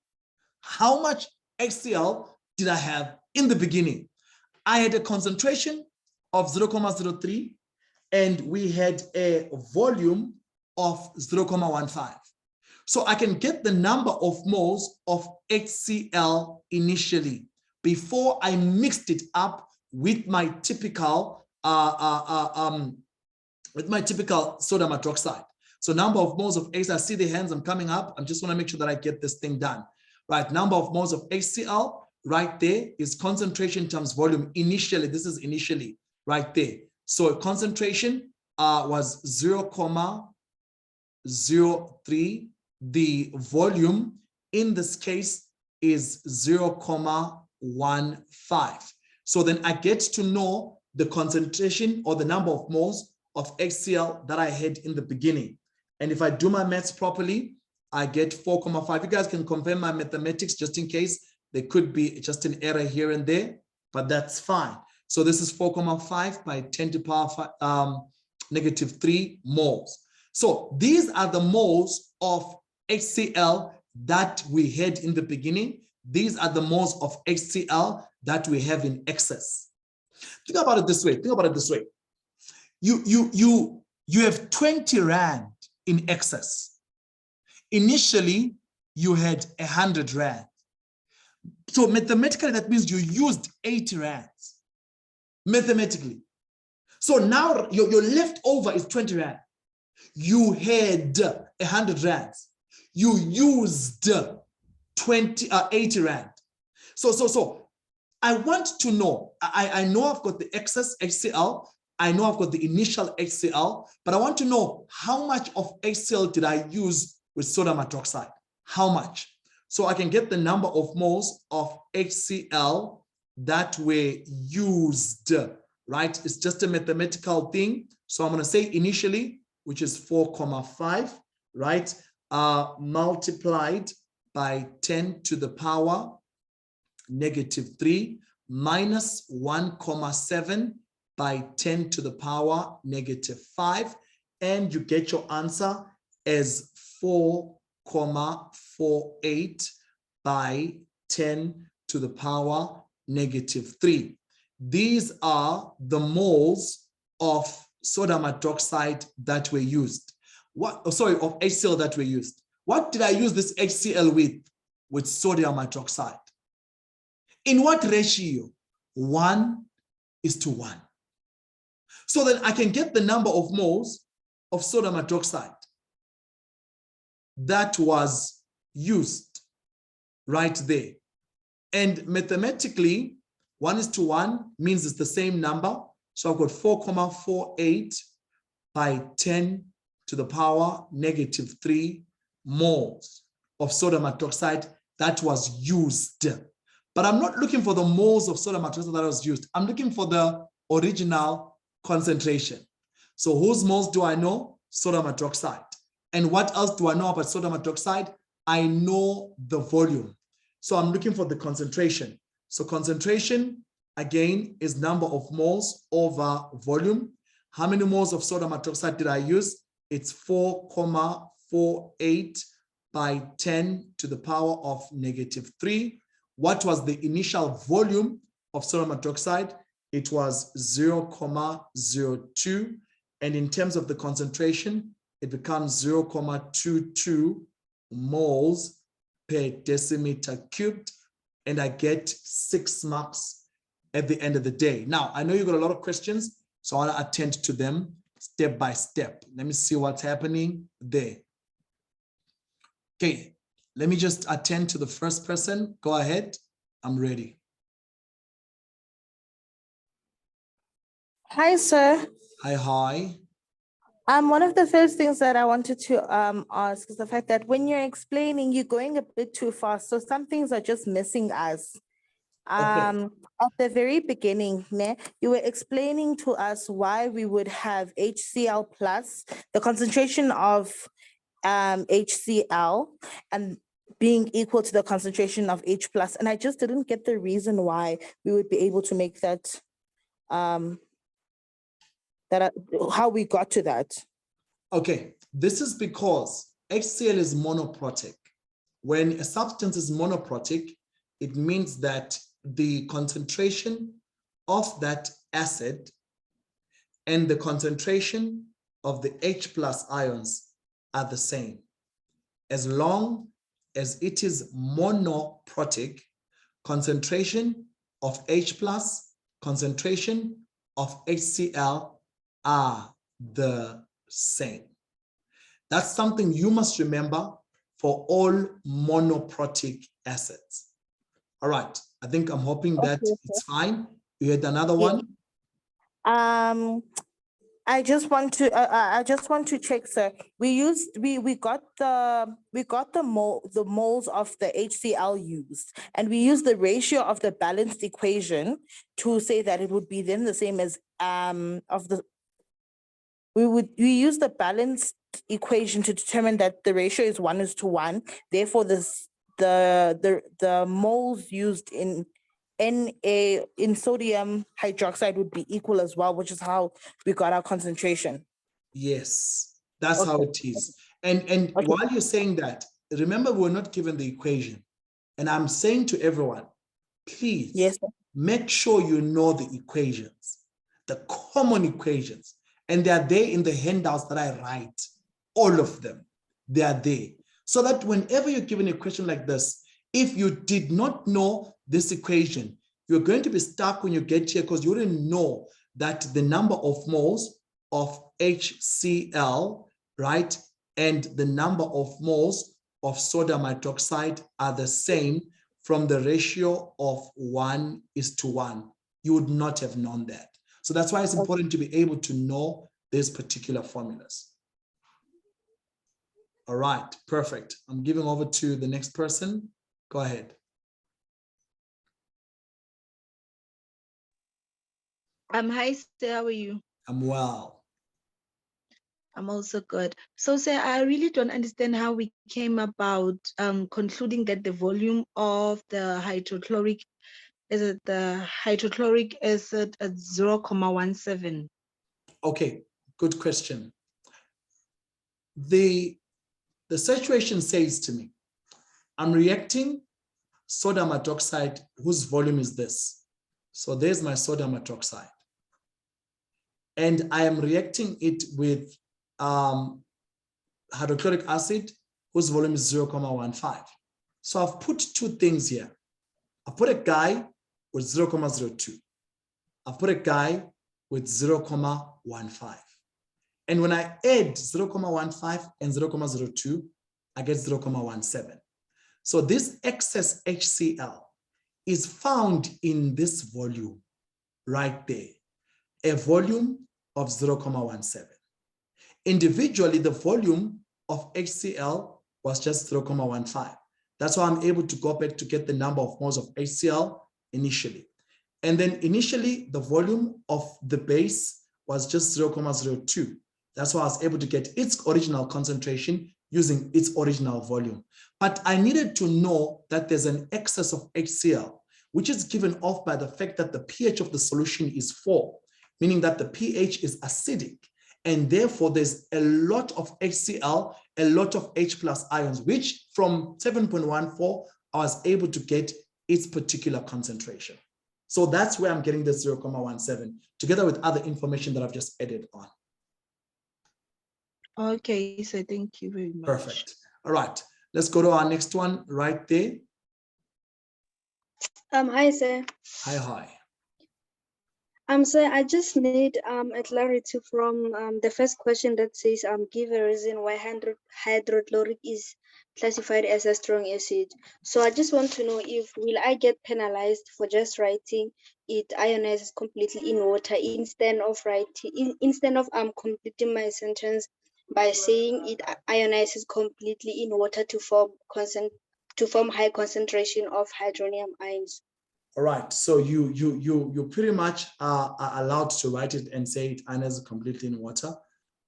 How much HCl did I have in the beginning? I had a concentration of 0.03 and we had a volume of 0.15. So I can get the number of moles of HCl initially before I mixed it up with my typical sodium hydroxide. So number of moles of HCl, I see the hands, I'm coming up. I just want to make sure that I get this thing done. Right, number of moles of HCl right there is concentration times volume. Initially, this is initially right there. So concentration was 0.03. The volume in this case is 0.15. So then I get to know the concentration or the number of moles of HCl that I had in the beginning. And if I do my maths properly, I get 4.5. You guys can confirm my mathematics just in case there could be just an error here and there, but that's fine. So this is 4.5 by 10⁻⁻3 moles. So these are the moles of HCl that we had in the beginning. These are the moles of HCl that we have in excess. Think about it this way. Think about it this way. You have 20 Rand in excess. Initially, you had 100 Rand. So mathematically, that means you used 80 Rands. Mathematically. So now your leftover is 20 Rand. You had 100 Rands. You used 80 Rand. So I want to know, I know I've got the excess HCl. I know I've got the initial HCl, but I want to know how much of HCl did I use with sodium hydroxide? How much? So I can get the number of moles of HCl that were used, right? It's just a mathematical thing. So I'm going to say initially, which is 4.5, right? Multiplied by 10⁻⁻3 minus 1.7 by 10⁻⁻5. And you get your answer as 4.48 by 10⁻⁻3. These are the moles of sodium hydroxide that were used. Of HCl that were used. What did I use this HCl with? With sodium hydroxide. In what ratio? 1:1. So then I can get the number of moles of sodium hydroxide that was used right there. And mathematically, 1:1 means it's the same number. So I've got 4,48 by 10 to the power -3 moles of sodium hydroxide that was used. But I'm not looking for the moles of sodium hydroxide that was used. I'm looking for the original concentration. So whose moles do I know? Sodium hydroxide. And what else do I know about sodium hydroxide? I know the volume. So I'm looking for the concentration. So concentration, again, is number of moles over volume. How many moles of sodium hydroxide did I use? It's 4,48 by 10 to the power of -3. What was the initial volume of sodium hydroxide? It was 0,02. And in terms of the concentration, it becomes 0,22 moles per decimeter cubed. And I get 6 marks at the end of the day. Now, I know you got a lot of questions, so I want to attend to them step by step. Let me see what's happening there. Okay, let me just attend to the first person. Go ahead. I'm ready. Hi, sir. Hi. One of the first things that I wanted to ask is the fact that when you're explaining, you're going a bit too fast. So some things are just missing us. Okay. At the very beginning, you were explaining to us why we would have HCl plus, the concentration of HCl and being equal to the concentration of H plus. And I just didn't get the reason why we would be able to make that, how we got to that. Okay, this is because HCl is monoprotic. When a substance is monoprotic, it means that the concentration of that acid and the concentration of the H plus ions are the same. As long as it is monoprotic, concentration of H plus, concentration of HCl are the same. That's something you must remember for all monoprotic acids. All right, I think I'm hoping that it's fine. You had another one? I just want to check, sir. We got the moles of the HCl used, and we used the ratio of the balanced equation to say that it would be then the same as we use the balanced equation to determine that the ratio is 1:1. Therefore, the moles used in sodium hydroxide would be equal as well, which is how we got our concentration. Yes, that's how it is. And while you're saying that, remember, we're not given the equation. And I'm saying to everyone, please make sure you know the equations, the common equations. And they are there in the handouts that I write, all of them. They are there. So that whenever you're given a question like this, if you did not know this equation, you're going to be stuck when you get here because you didn't know that the number of moles of HCl, right, and the number of moles of sodium hydroxide are the same from the ratio of 1:1. You would not have known that. So that's why it's important to be able to know these particular formulas. All right, perfect. I'm giving over to the next person. Go ahead. Hi, sir, how are you? I'm well. I'm also good. So, sir, I really don't understand how we came about concluding that the volume of the hydrochloric acid at 0,17. Okay, good question. The situation says to me, I'm reacting sodium hydroxide, whose volume is this? So there's my sodium hydroxide. And I am reacting it with hydrochloric acid, whose volume is 0,15. So I've put two things here. I've put a guy with 0,02. I've put a guy with 0,15. And when I add 0,15 and 0,02, I get 0,17. So this excess HCl is found in this volume right there, a volume of 0.17. Individually, the volume of HCl was just 0.15. That's why I'm able to go back to get the number of moles of HCl initially. And then initially, the volume of the base was just 0.02. That's why I was able to get its original concentration using its original volume. But I needed to know that there's an excess of HCl, which is given off by the fact that the pH of the solution is 4, meaning that the pH is acidic. And therefore, there's a lot of HCl, a lot of H+ ions, which from 7.14, I was able to get its particular concentration. So that's where I'm getting the 0.17, together with other information that I've just added on. Okay, so thank you very much. Perfect. All right, let's go to our next one right there. Hi, sir. Hi. Sir, I just need a clarity from the first question that says give a reason why hydrochloric is classified as a strong acid. So I just want to know if will I get penalized for just writing it ionizes completely in water instead of completing my sentence by saying it ionizes completely in water to form high concentration of hydronium ions. All right, so you pretty much are allowed to write it and say it ionizes completely in water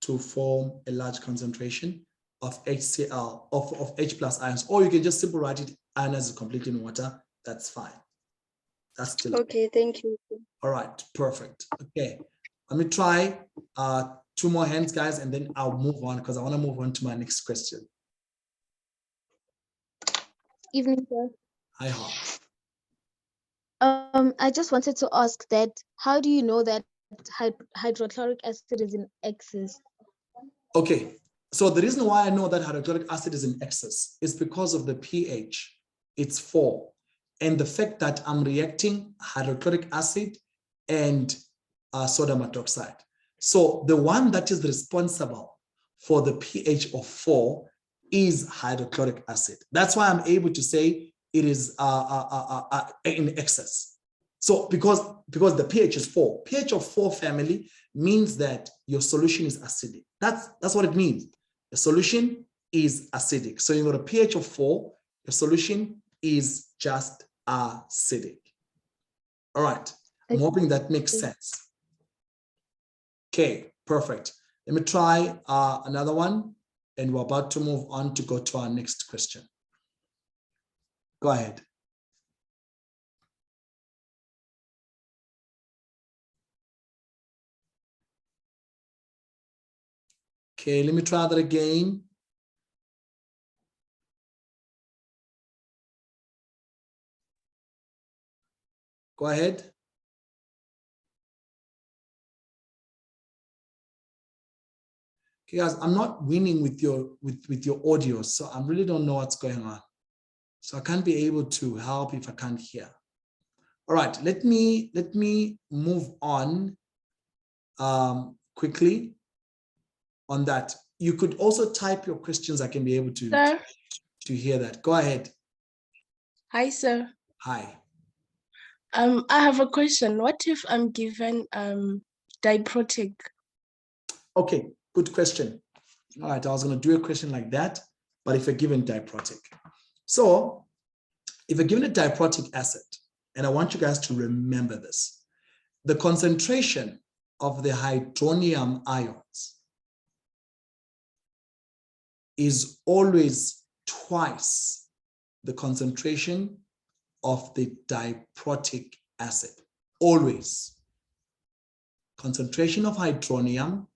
to form a large concentration of HCl, of H+ ions, or you can just simply write it ionizes completely in water. That's fine. That's still okay. Thank you. All right, perfect. Okay, let me try 2 more hands, guys, and then I'll move on because I want to move on to my next question. Evening, sir. Hi. I just wanted to ask that how do you know that hydrochloric acid is in excess? Okay, so the reason why I know that hydrochloric acid is in excess is because of the pH. It's 4. And the fact that I'm reacting hydrochloric acid and sodium hydroxide. So the one that is responsible for the pH of 4 is hydrochloric acid. That's why I'm able to say it is in excess. So because the pH is 4, pH of 4 family means that your solution is acidic. That's what it means. The solution is acidic. So you got a pH of 4, your solution is just acidic. All right, I'm hoping that makes sense. Okay, perfect. Let me try another one, and we're about to move on to go to our next question. Go ahead. Okay, let me try that again. Go ahead. Okay, guys, I'm not winning with your audio, so I really don't know what's going on. So I can't be able to help if I can't hear. All right, let me move on quickly on that. You could also type your questions. I can be able to hear that. Go ahead. Hi, sir. Hi. I have a question. What if I'm given Diprotic? Okay, good question. All right, I was going to do a question like that, but if you're given Diprotic. So if you're given a Diprotic acid, and I want you guys to remember this, the concentration of the hydronium ions is always twice the concentration of the diprotic acid. Always. Concentration of hydronium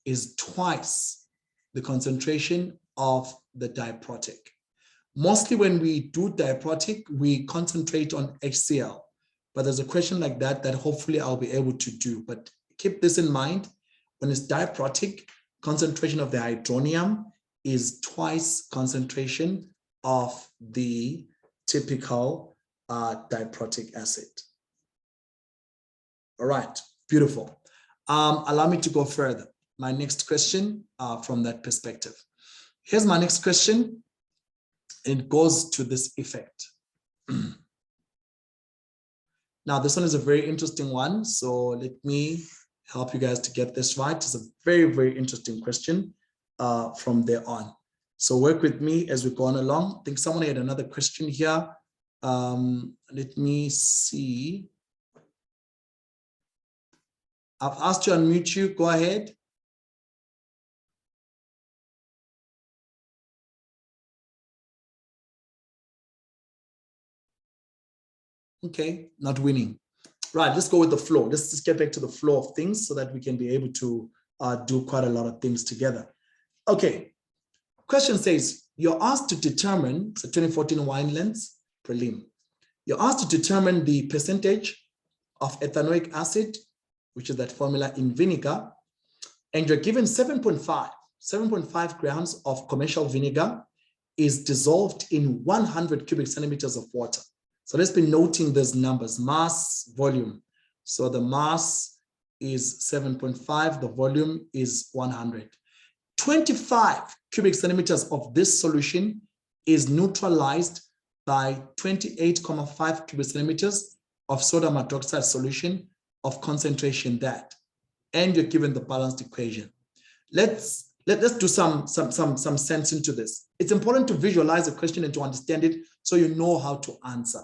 is twice the concentration of the diprotic. Mostly when we do diprotic, we concentrate on HCl, but there's a question like that hopefully I'll be able to do. But keep this in mind, when it's diprotic, concentration of the hydronium is twice concentration of the typical diprotic acid. All right, beautiful. Allow me to go further. My next question from that perspective. Here's my next question. It goes to this effect. Now, this one is a very interesting one. So let me help you guys to get this right. It's a very, very interesting question from there on. So work with me as we go on along. I think someone had another question here. Let me see. I've asked to unmute you. Go ahead. Okay, not winning. Right, let's go with the flow. Let's just get back to the flow of things so that we can be able to do quite a lot of things together. Okay, question says, you're asked to determine, it's a 2014 wine lens prelim. You're asked to determine the percentage of ethanoic acid, which is that formula in vinegar, and you're given 7.5 grams of commercial vinegar is dissolved in 100 cubic centimeters of water. So let's be noting those numbers, mass, volume. So the mass is 7.5, the volume is 100. 25 cubic centimeters of this solution is neutralized by 28.5 cubic centimeters of sodium hydroxide solution of concentration that, and you're given the balanced equation. Let's do some sense into this. It's important to visualize the question and to understand it so you know how to answer.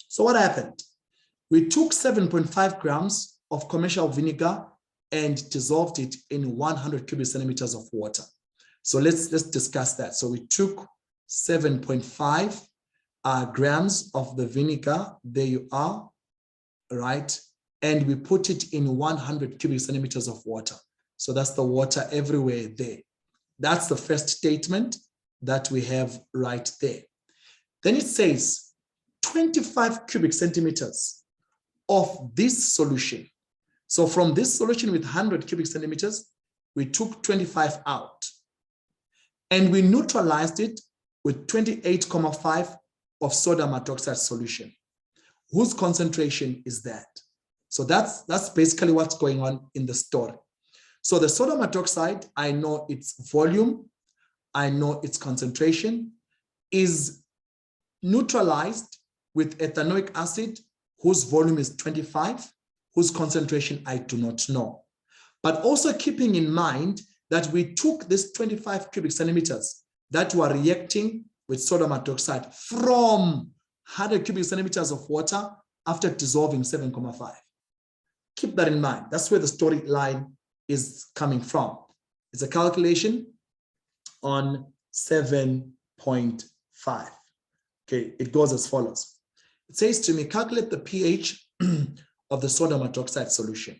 So what happened? We took 7.5 grams of commercial vinegar and dissolved it in 100 cubic centimeters of water. So let's discuss that. So we took 7.5 grams of the vinegar, there you are, right? And we put it in 100 cubic centimeters of water. So that's the water everywhere there. That's the first statement that we have right there. Then it says 25 cubic centimeters of this solution. So from this solution with 100 cubic centimeters, we took 25 out and we neutralized it with 28.5 of sodium hydroxide solution. Whose concentration is that? So that's basically what's going on in the story. So the sodium hydroxide, I know its volume, I know its concentration, is neutralized with ethanoic acid, whose volume is 25, whose concentration I do not know. But also keeping in mind that we took this 25 cubic centimeters that were reacting with sodium hydroxide from 100 cubic centimeters of water after dissolving 7.5. Keep that in mind. That's where the storyline is coming from. It's a calculation on 7.5. Okay, it goes as follows. It says to me, calculate the pH of the sodium hydroxide solution.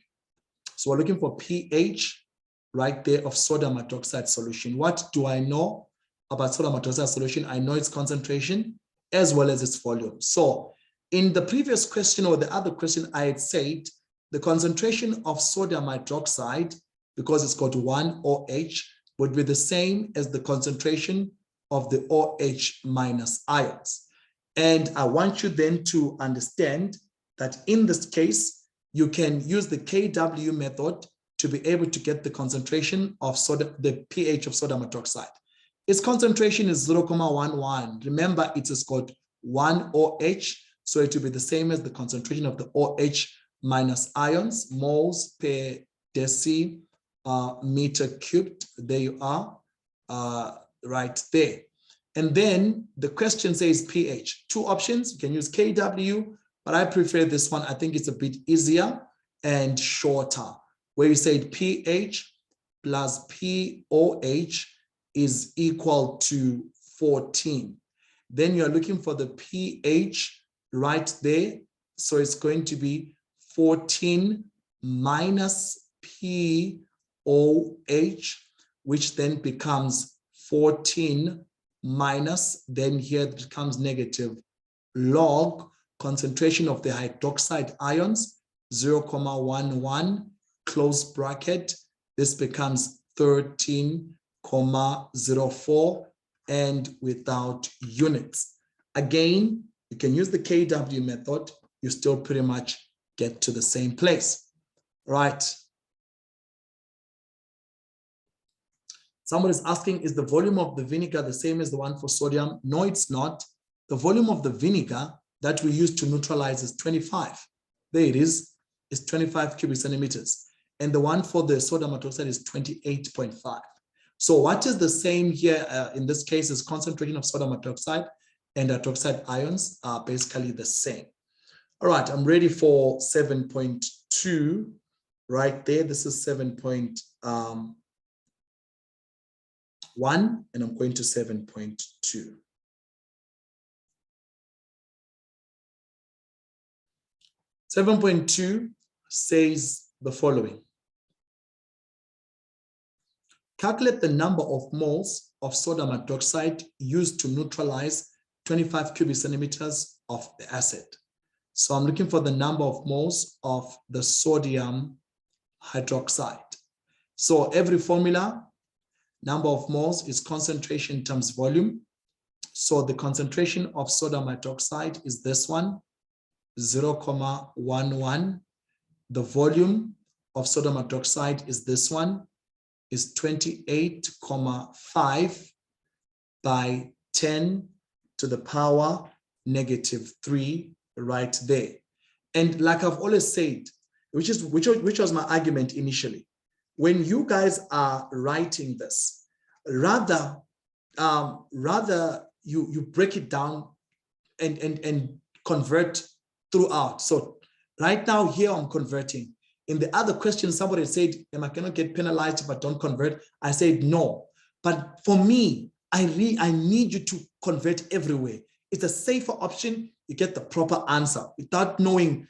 So we're looking for pH right there of sodium hydroxide solution. What do I know about sodium hydroxide solution? I know its concentration as well as its volume. So in the previous question or the other question, I had said the concentration of sodium hydroxide, because it's got 1 OH, would be the same as the concentration of the OH minus ions. And I want you then to understand that in this case, you can use the KW method to be able to get the concentration of the pH of sodium hydroxide. Its concentration is 0.11. Remember, it has got 1 OH, so it will be the same as the concentration of the OH minus ions, moles per decimeter cubed. There you are, right there. And then the question says pH. Two options, you can use KW, but I prefer this one. I think it's a bit easier and shorter, where you said pH plus POH is equal to 14. Then you're looking for the pH right there. So it's going to be 14 minus POH, which then becomes 14 minus, then here it becomes negative, log concentration of the hydroxide ions, 0.11, close bracket. This becomes 13.04 and without units. Again, you can use the KW method, you still pretty much get to the same place, right? Somebody's asking, is the volume of the vinegar the same as the one for sodium? No, it's not. The volume of the vinegar that we use to neutralize is 25. there it is 25 cubic centimeters. And the one for the sodium hydroxide is 28.5. So what is the same here in this case is concentration of sodium hydroxide and hydroxide ions are basically the same. All right, I'm ready for 7.2 right there. This is 7.1 and I'm going to 7.2. Seven 7.2 says the following. Calculate the number of moles of sodium hydroxide used to neutralize 25 cubic centimeters of the acid. So I'm looking for the number of moles of the sodium hydroxide. So every formula, number of moles is concentration times volume. So the concentration of sodium hydroxide is this one, 0.11. The volume of sodium hydroxide is this one, is 28.5 by 10 to the power -3 right there. And like I've always said, which was my argument initially, when you guys are writing this, rather you break it down and convert throughout. So right now here I'm converting. In the other question, somebody said, am I going to get penalized if I don't convert? I said no. But for me, I need you to convert everywhere. It's a safer option. You get the proper answer without knowing,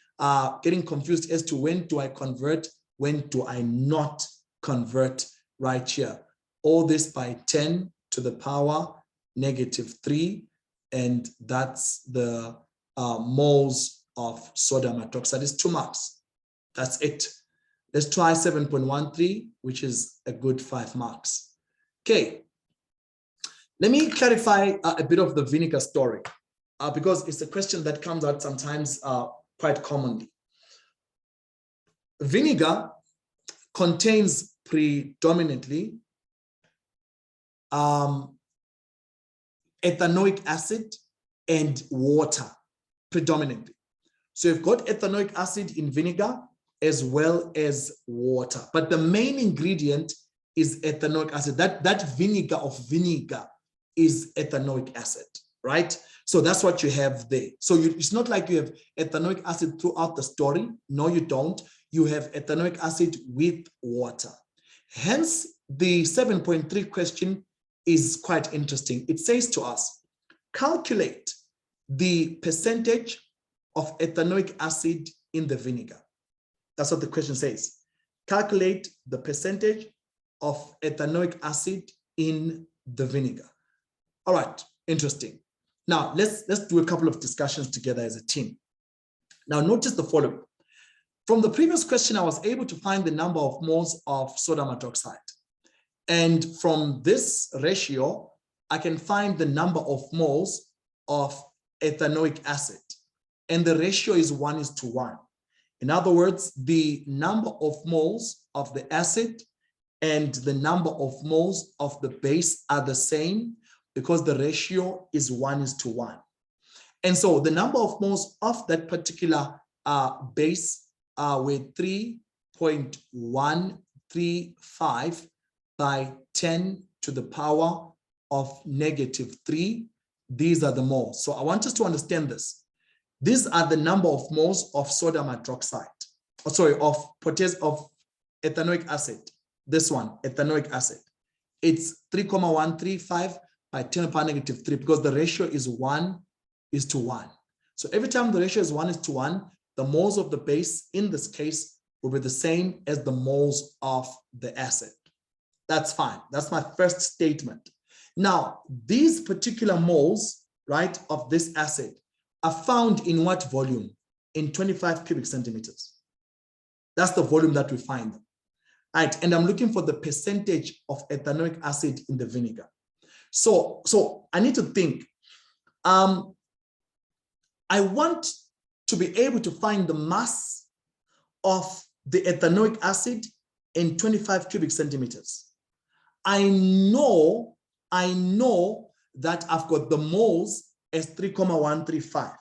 getting confused as to when do I convert, when do I not convert right here. All this by 10 to the power -3. And that's the moles of sodium hydroxide is 2 marks. That's it. Let's try 7.13, which is a good 5 marks. Okay. Let me clarify a bit of the vinegar story because it's a question that comes out sometimes quite commonly. Vinegar contains predominantly ethanoic acid and water, predominantly. So you've got ethanoic acid in vinegar as well as water. But the main ingredient is ethanoic acid. That vinegar of vinegar is ethanoic acid, right? So that's what you have there. So it's not like you have ethanoic acid throughout the story. No, you don't. You have ethanoic acid with water. Hence, the 7.3 question is quite interesting. It says to us, calculate the percentage of ethanoic acid in the vinegar. That's what the question says. Calculate the percentage of ethanoic acid in the vinegar. All right, interesting. Now, let's do a couple of discussions together as a team. Now, notice the following. From the previous question, I was able to find the number of moles of sodium hydroxide. And from this ratio, I can find the number of moles of ethanoic acid. And the ratio is 1:1. In other words, the number of moles of the acid and the number of moles of the base are the same because the ratio is 1:1. And so the number of moles of that particular base were 3.135 by 10 to the power of -3. These are the moles. So I want us to understand this. These are the number of moles of sodium hydroxide, of ethanoic acid. This one, ethanoic acid. It's 3.135 by 10 to the power -3 because the ratio is 1:1. So every time the ratio is 1:1, the moles of the base in this case will be the same as the moles of the acid. That's fine. That's my first statement. Now, these particular moles, right, of this acid are found in what volume? In 25 cubic centimeters. That's the volume that we find them. Right, and I'm looking for the percentage of ethanoic acid in the vinegar. So I need to think. I want to be able to find the mass of the ethanoic acid in 25 cubic centimeters. I know that I've got the moles as 3.135,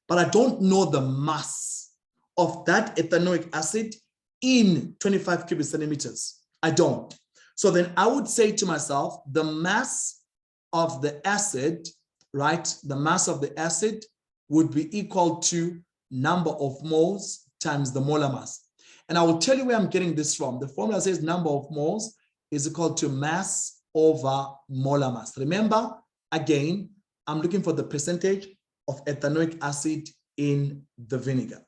but I don't know the mass of that ethanoic acid in 25 cubic centimeters? I don't. So then I would say to myself, the mass of the acid, right? The mass of the acid would be equal to number of moles times the molar mass. And I will tell you where I'm getting this from. The formula says number of moles is equal to mass over molar mass. Remember, again, I'm looking for the percentage of ethanoic acid in the vinegar.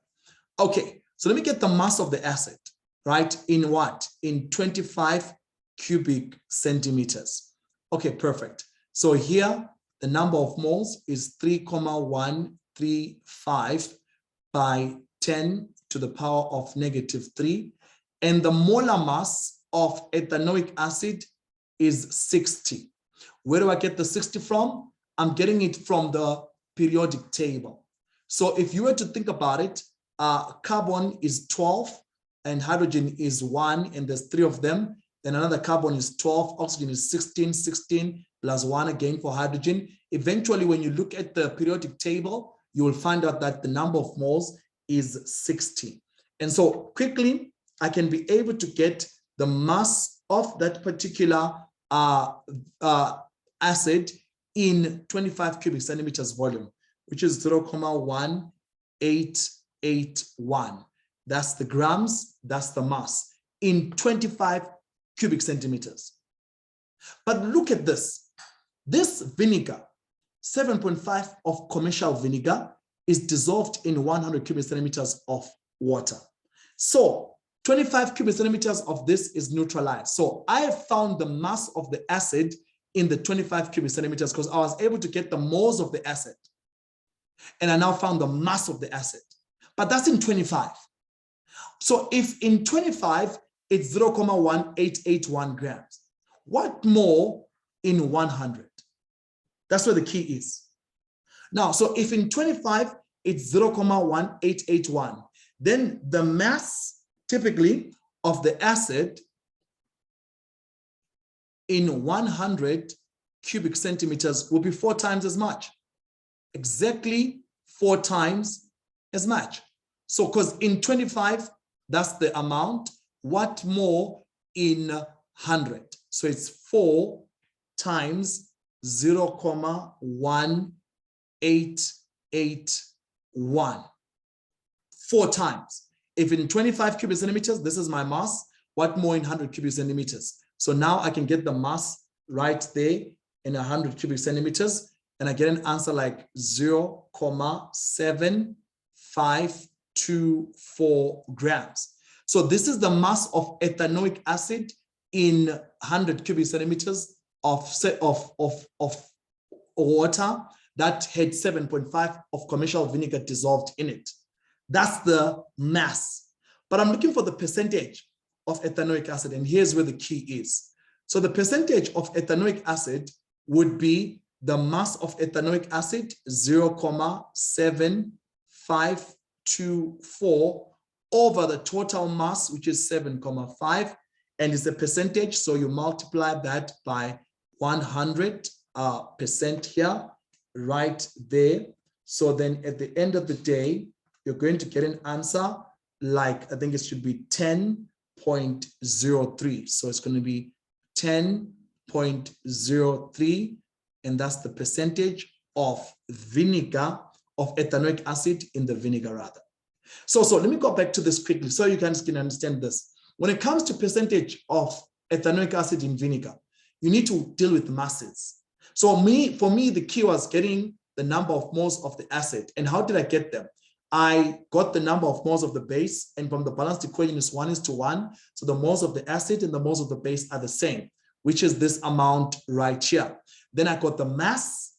Okay, so let me get the mass of the acid, right? In what? In 25 cubic centimeters. Okay, perfect. So here, the number of moles is 3,135 by 10 to the power of -3. And the molar mass of ethanoic acid is 60. Where do I get the 60 from? I'm getting it from the periodic table. So if you were to think about it, carbon is 12 and hydrogen is 1, and there's 3 of them. Then another carbon is 12, oxygen is 16, 16 plus 1 again for hydrogen. Eventually, when you look at the periodic table, you will find out that the number of moles is 60. And so quickly, I can be able to get the mass of that particular acid in 25 cubic centimeters volume, which is 0,1881. That's the grams, that's the mass in 25 cubic centimeters. But look at this. This vinegar, 7.5 of commercial vinegar, is dissolved in 100 cubic centimeters of water. So 25 cubic centimeters of this is neutralized. So I have found the mass of the acid in the 25 cubic centimeters because I was able to get the moles of the acid. And I now found the mass of the acid. But that's in 25. So if in 25, it's 0,1881 grams, what more in 100? That's where the key is. Now, so if in 25, it's 0,1881, then the mass typically of the acid in 100 cubic centimeters will be 4 times as much. Exactly 4 times as much. So because in 25, that's the amount. What more in 100? So it's 4 times 0,1881. 4 times. If in 25 cubic centimeters, this is my mass, what more in 100 cubic centimeters? So now I can get the mass right there in 100 cubic centimeters, and I get an answer like 0,7524 grams. So this is the mass of ethanoic acid in 100 cubic centimeters of water that had 7.5 of commercial vinegar dissolved in it. That's the mass. But I'm looking for the percentage of ethanoic acid, and here's where the key is. So the percentage of ethanoic acid would be the mass of ethanoic acid, 0,7524 over the total mass, which is 7,5, and it's a percentage. So you multiply that by 100% here, right there. So then at the end of the day, you're going to get an answer like, I think it should be 10.03. So it's going to be 10.03, and that's the percentage of vinegar, of ethanoic acid in the vinegar rather. So let me go back to this quickly so you guys can understand this. When it comes to percentage of ethanoic acid in vinegar, you need to deal with masses. So for me, the key was getting the number of moles of the acid. And how did I get them? I got the number of moles of the base, and from the balanced equation is 1:1. So the moles of the acid and the moles of the base are the same, which is this amount right here. Then I got the mass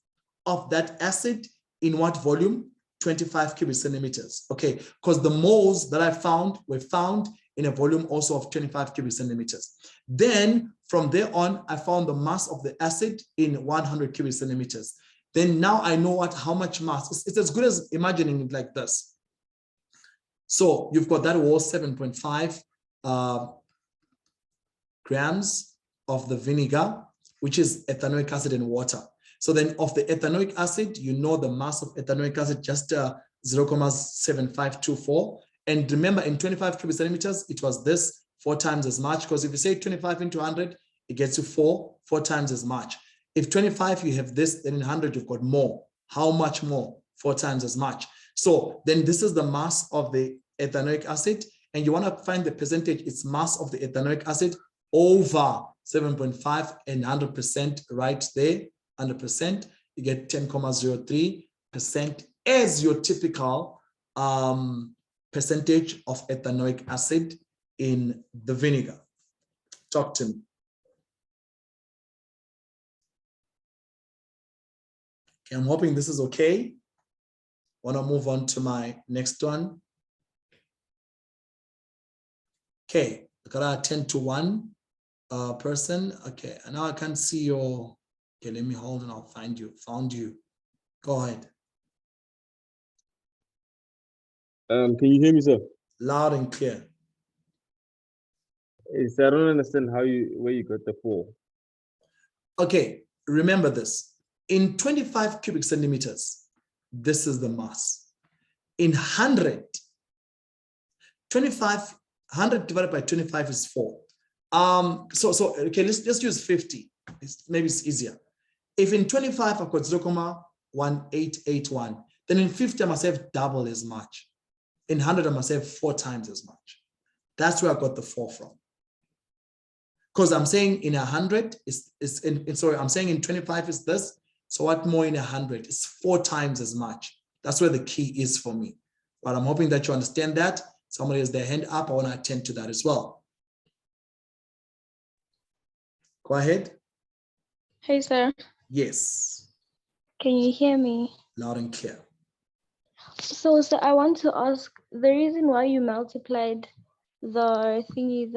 of that acid in what volume? 25 cubic centimeters. Okay, because the moles that I found were found in a volume also of 25 cubic centimeters. Then from there on, I found the mass of the acid in 100 cubic centimeters. Then now I know how much mass. It's as good as imagining it like this. So you've got that was 7.5 grams of the vinegar, which is ethanoic acid and water. So then of the ethanoic acid, you know the mass of ethanoic acid, just 0,7524. And remember, in 25 cubic centimeters, it was this 4 times as much, because if you say 25 into 100, it gets you 4 times as much. If 25, you have this, then in 100, you've got more. How much more? 4 times as much. So then this is the mass of the ethanoic acid, and you want to find the percentage, it's mass of the ethanoic acid over 7.5 and 100% right there, 100%, you get 10.03% as your typical percentage of ethanoic acid in the vinegar. Talk to me. Okay, I'm hoping this is okay. Want to move on to my next one. Okay, I got a 10 to 1 person. Okay, and now I can't see your, okay, let me hold and I'll find you, found you. Go ahead. Can you hear me, sir? Loud and clear. I don't understand where you got the 4. Okay, remember this. In 25 cubic centimeters, this is the mass. In 100, 100 divided by 25 is 4. Okay, let's just use 50. Maybe it's easier. If in 25 I've got 0.1881, then in 50 I must have double as much. In 100 I must have 4 times as much. That's where I got the 4 from. Because I'm saying in 100 I'm saying in 25 is this. So what more in 100? It's 4 times as much. That's where the key is for me. But I'm hoping that you understand that. Somebody has their hand up. I want to attend to that as well. Go ahead. Hey, sir. Yes. Can you hear me? Loud and clear. So I want to ask the reason why you multiplied the thingy,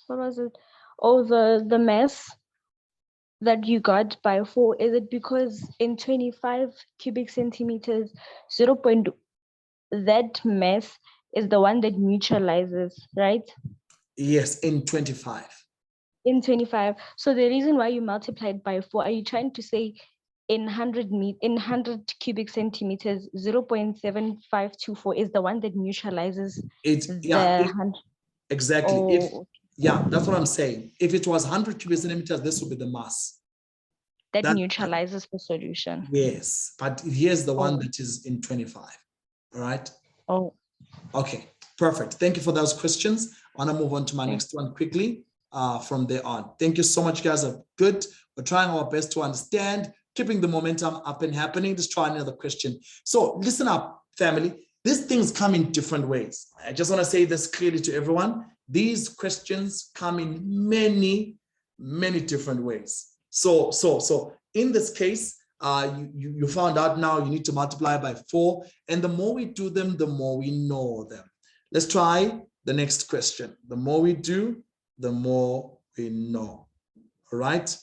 what was it? Oh, the mass that you got by 4. Is it because in 25 cubic centimeters, that mass is the one that neutralizes, right? Yes, in 25. In 25. So the reason why you multiplied by 4, are you trying to say in 100 cubic centimeters, 0.7524 is the one that neutralizes exactly. Oh, Yeah, that's what I'm saying. If it was 100 cubic centimeters, this would be the mass. That neutralizes the solution. Yes, but here's the one that is in 25. All right. Oh. Okay, perfect. Thank you for those questions. I want to move on to my next one quickly from there on. Thank you so much, you guys are good. We're trying our best to understand, keeping the momentum up and happening. Just try another question. So listen up, family. These things come in different ways. I just want to say this clearly to everyone. These questions come in many, many different ways. So in this case, you found out now you need to multiply by 4. And the more we do them, the more we know them. Let's try the next question. The more we do, the more we know. All right.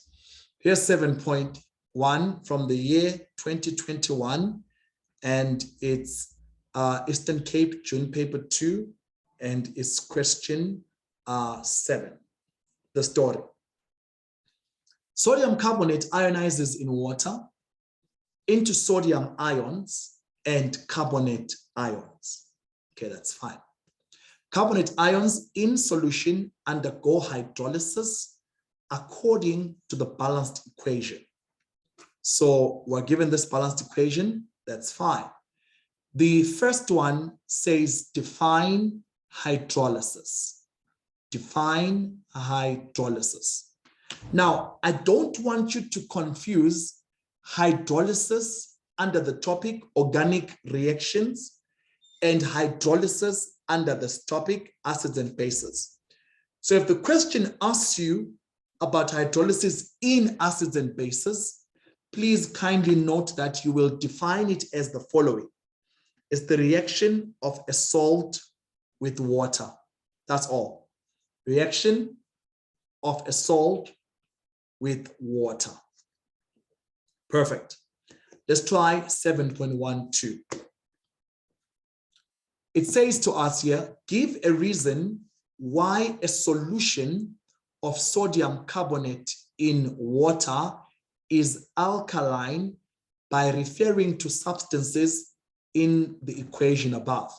Here's 7.1 from the year 2021. And it's Eastern Cape, June paper 2. And it's question 7. The story. Sodium carbonate ionizes in water into sodium ions and carbonate ions. Okay, that's fine. Carbonate ions in solution undergo hydrolysis according to the balanced equation. So we're given this balanced equation, that's fine. The first one says define hydrolysis. Define hydrolysis. Now, I don't want you to confuse hydrolysis under the topic organic reactions and hydrolysis under this topic acids and bases. So if the question asks you about hydrolysis in acids and bases, please kindly note that you will define it as the following. It's the reaction of a salt with water. That's all. Reaction of a salt with water. Perfect. Let's try 7.12. It says to us here, give a reason why a solution of sodium carbonate in water is alkaline by referring to substances in the equation above.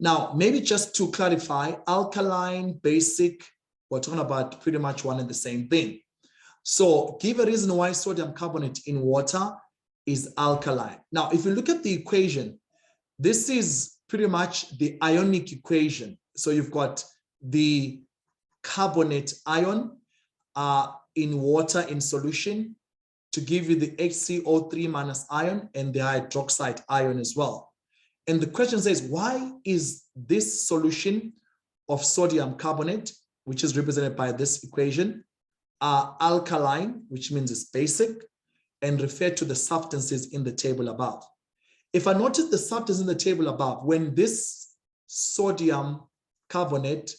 Now, maybe just to clarify, alkaline, basic, we're talking about pretty much one and the same thing. So give a reason why sodium carbonate in water is alkaline. Now, if you look at the equation, this is pretty much the ionic equation. So you've got the carbonate ion in water in solution to give you the HCO3 minus ion and the hydroxide ion as well. And the question says, why is this solution of sodium carbonate, which is represented by this equation, alkaline, which means it's basic, and refer to the substances in the table above. If I notice the substance in the table above, when this sodium carbonate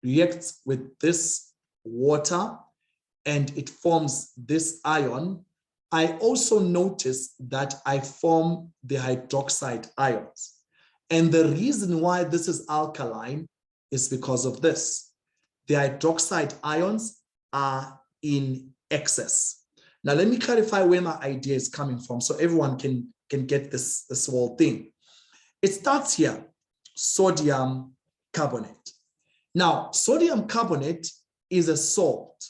reacts with this water and it forms this ion, I also notice that I form the hydroxide ions. And the reason why this is alkaline is because of this. The hydroxide ions are in excess. Now, let me clarify where my idea is coming from so everyone can get this whole thing. It starts here, sodium carbonate. Now, sodium carbonate is a salt.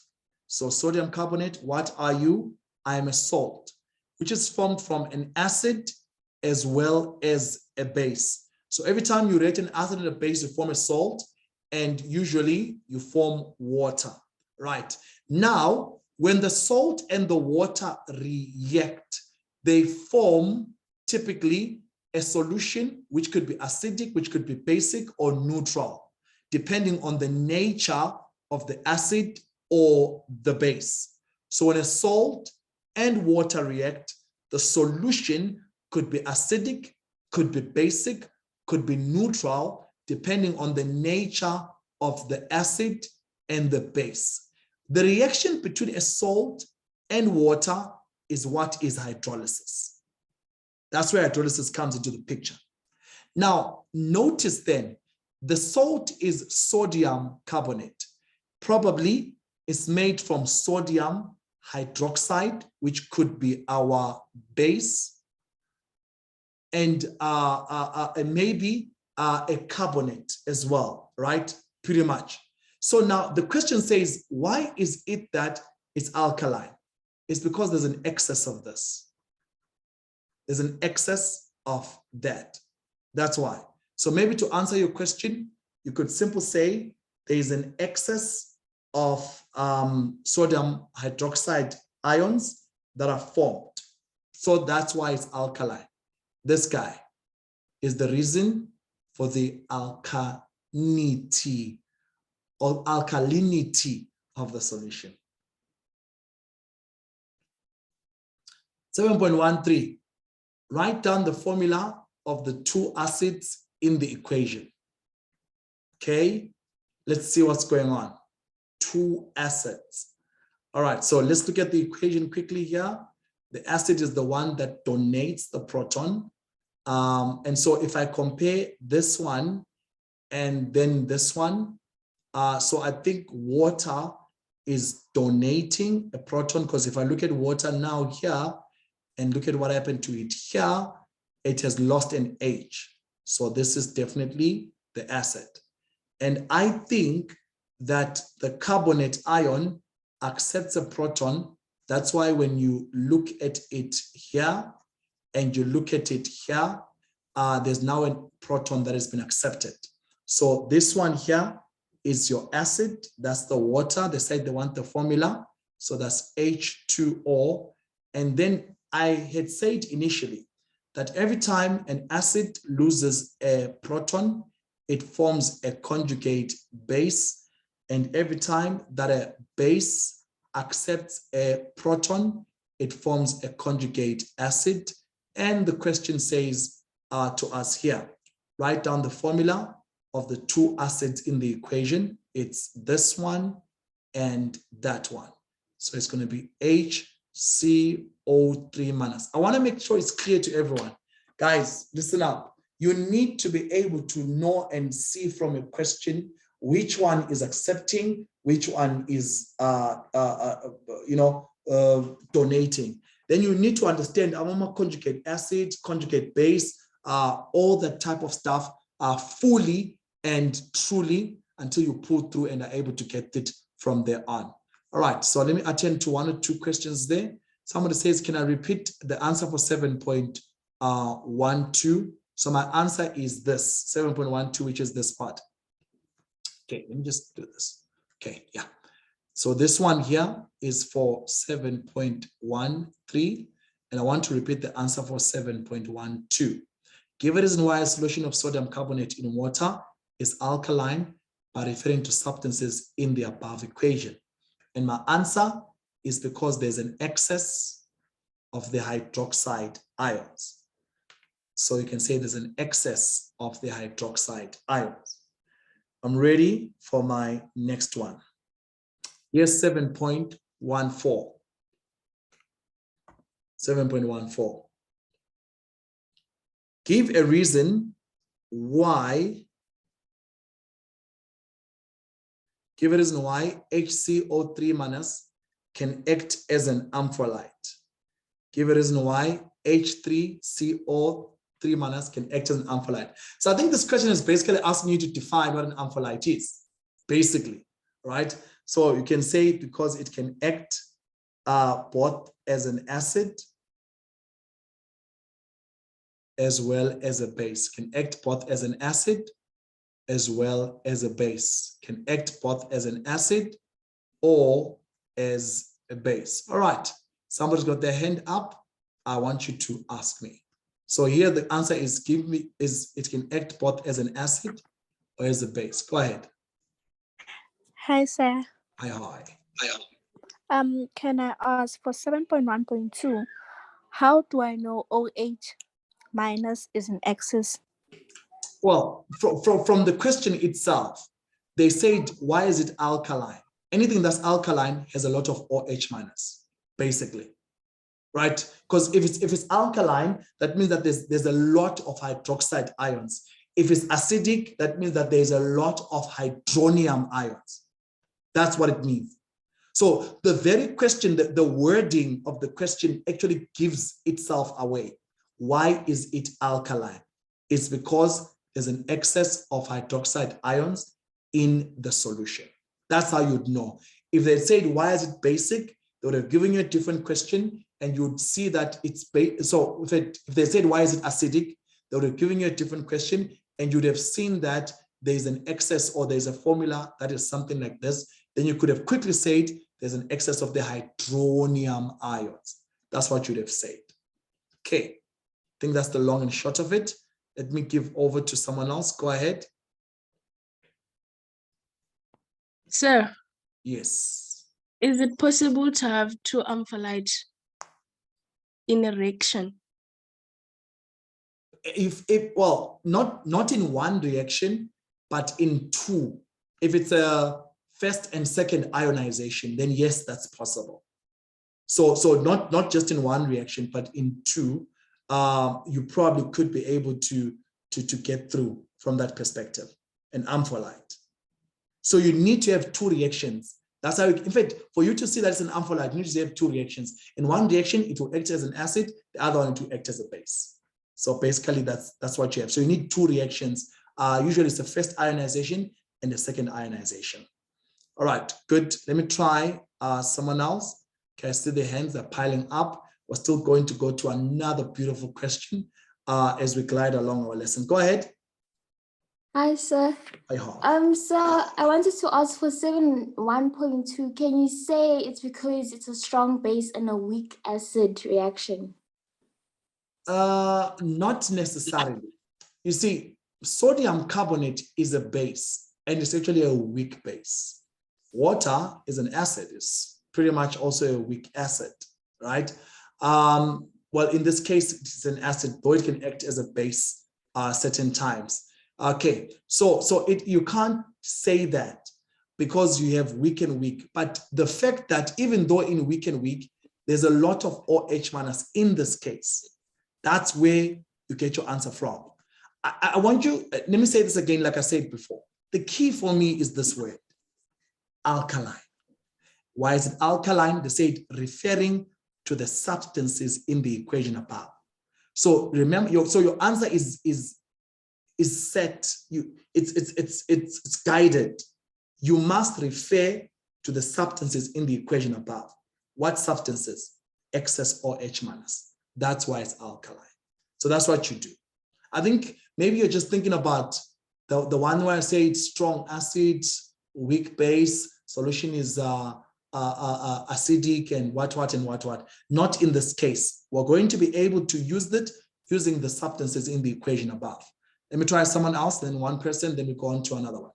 So sodium carbonate, what are you? I am a salt, which is formed from an acid as well as a base. So every time you react an acid and a base, you form a salt, and usually you form water, right? Now, when the salt and the water react, they form typically a solution, which could be acidic, which could be basic or neutral, depending on the nature of the acid or the base. So when a salt and water react, the solution could be acidic, could be basic, could be neutral, depending on the nature of the acid and the base. The reaction between a salt and water is what is hydrolysis. That's where hydrolysis comes into the picture. Now, notice then, the salt is sodium carbonate. Probably it's made from sodium hydroxide, which could be our base, and maybe a carbonate as well, right? Pretty much. So now the question says, why is it that it's alkaline? It's because there's an excess of this. There's an excess of that. That's why. So maybe to answer your question, you could simply say there is an excess of sodium hydroxide ions that are formed. So that's why it's alkaline. This guy is the reason for the alkalinity or alkalinity of the solution. 7.13, write down the formula of the two acids in the equation. Okay, let's see what's going on. Two acids. All right, so let's look at the equation quickly here. The acid is the one that donates the proton. And so if I compare this one and then this one, so I think water is donating a proton, because if I look at water now here and look at what happened to it here, it has lost an H. So this is definitely the acid. And I think that the carbonate ion accepts a proton. That's why when you look at it here and you look at it here, there's now a proton that has been accepted. So this one here is your acid. That's the water. They said they want the formula. So that's H2O. And then I had said initially that every time an acid loses a proton, it forms a conjugate base. And every time that a base accepts a proton, it forms a conjugate acid. And the question says to us here, write down the formula of the two acids in the equation. It's this one and that one. So it's going to be HCO3 minus. I want to make sure it's clear to everyone. Guys, listen up. You need to be able to know and see from a question which one is accepting, which one is donating. Then you need to understand aroma conjugate acid, conjugate base, all that type of stuff. fully and truly until you pull through and are able to get it from there on. All right, so let me attend to 1 or 2 questions there. Somebody says, can I repeat the answer for 7.12? So my answer is this, 7.12, which is this part. Okay, let me just do this. Okay, yeah. So this one here is for 7.13, and I want to repeat the answer for 7.12. Give a reason why a solution of sodium carbonate in water is alkaline by referring to substances in the above equation. And my answer is because there's an excess of the hydroxide ions. So you can say there's an excess of the hydroxide ions. I'm ready for my next one. Here's 7.14. 7.14. Give a reason why. Give a reason why HCO3 minus can act as an ampholyte. Give a reason why H3CO3 minus can act as an ampholyte. So I think this question is basically asking you to define what an ampholyte is, basically, right? So you can say because it can act both as an acid as well as a base, can act both as an acid as well as a base, can act both as an acid or as a base. All right, somebody's got their hand up. I want you to ask me. So here the answer is it can act both as an acid or as a base. Go ahead. Hi, sir. Hi. Can I ask for 7.1.2? How do I know OH minus is an excess? Well, from the question itself, they said, why is it alkaline? Anything that's alkaline has a lot of OH minus, basically, right? Because if it's alkaline, that means that there's a lot of hydroxide ions. If it's acidic, that means that there's a lot of hydronium ions. That's what it means. So the very question, the wording of the question actually gives itself away. Why is it alkaline? It's because there's an excess of hydroxide ions in the solution. That's how you'd know. If they said, why is it basic? They would have given you a different question and you'd see that it's basic. So if they said, why is it acidic? They would have given you a different question and you'd have seen that there's an excess or there's a formula that is something like this. Then you could have quickly said there's an excess of the hydronium ions. That's what you'd have said. Okay, I think that's the long and short of it. Let me give over to someone else. Go ahead. Sir. Yes. Is it possible to have 2 ampholytes in a reaction? Well, not in one reaction, but in 2. If it's a first and second ionization, then yes, that's possible. So not just in one reaction, but in 2, you probably could be able to get through from that perspective, an ampholyte. So you need to have 2 reactions. That's how, in fact, for you to see that it's an ampholyte, you need to have 2 reactions. In one reaction, it will act as an acid, the other one it will act as a base. So basically that's what you have. So you need 2 reactions. Usually it's the first ionization and the second ionization. All right, good. Let me try someone else. Okay, I see the hands are piling up. We're still going to go to another beautiful question as we glide along our lesson. Go ahead. Hi, sir. Hi. So I wanted to ask for 7.1.2. Can you say it's because it's a strong base and a weak acid reaction? Not necessarily. You see, sodium carbonate is a base and it's actually a weak base. Water is an acid, it's pretty much also a weak acid, right? Well, in this case, it's an acid, though it can act as a base certain times. Okay, so you can't say that because you have weak and weak, but the fact that even though in weak and weak, there's a lot of OH minus in this case, that's where you get your answer from. I want you, let me say this again, like I said before. The key for me is this word, alkaline. Why is it alkaline? They said referring to the substances in the equation above. So remember, your answer is is set, it's guided. You must refer to the substances in the equation above. What substances? Excess or H minus. That's why it's alkaline. So that's what you do. I think maybe you're just thinking about the one where I say it's strong acid, weak base, solution is acidic and what. Not in this case. We're going to be able to use that using the substances in the equation above. Let me try someone else, then one person, then we go on to another one.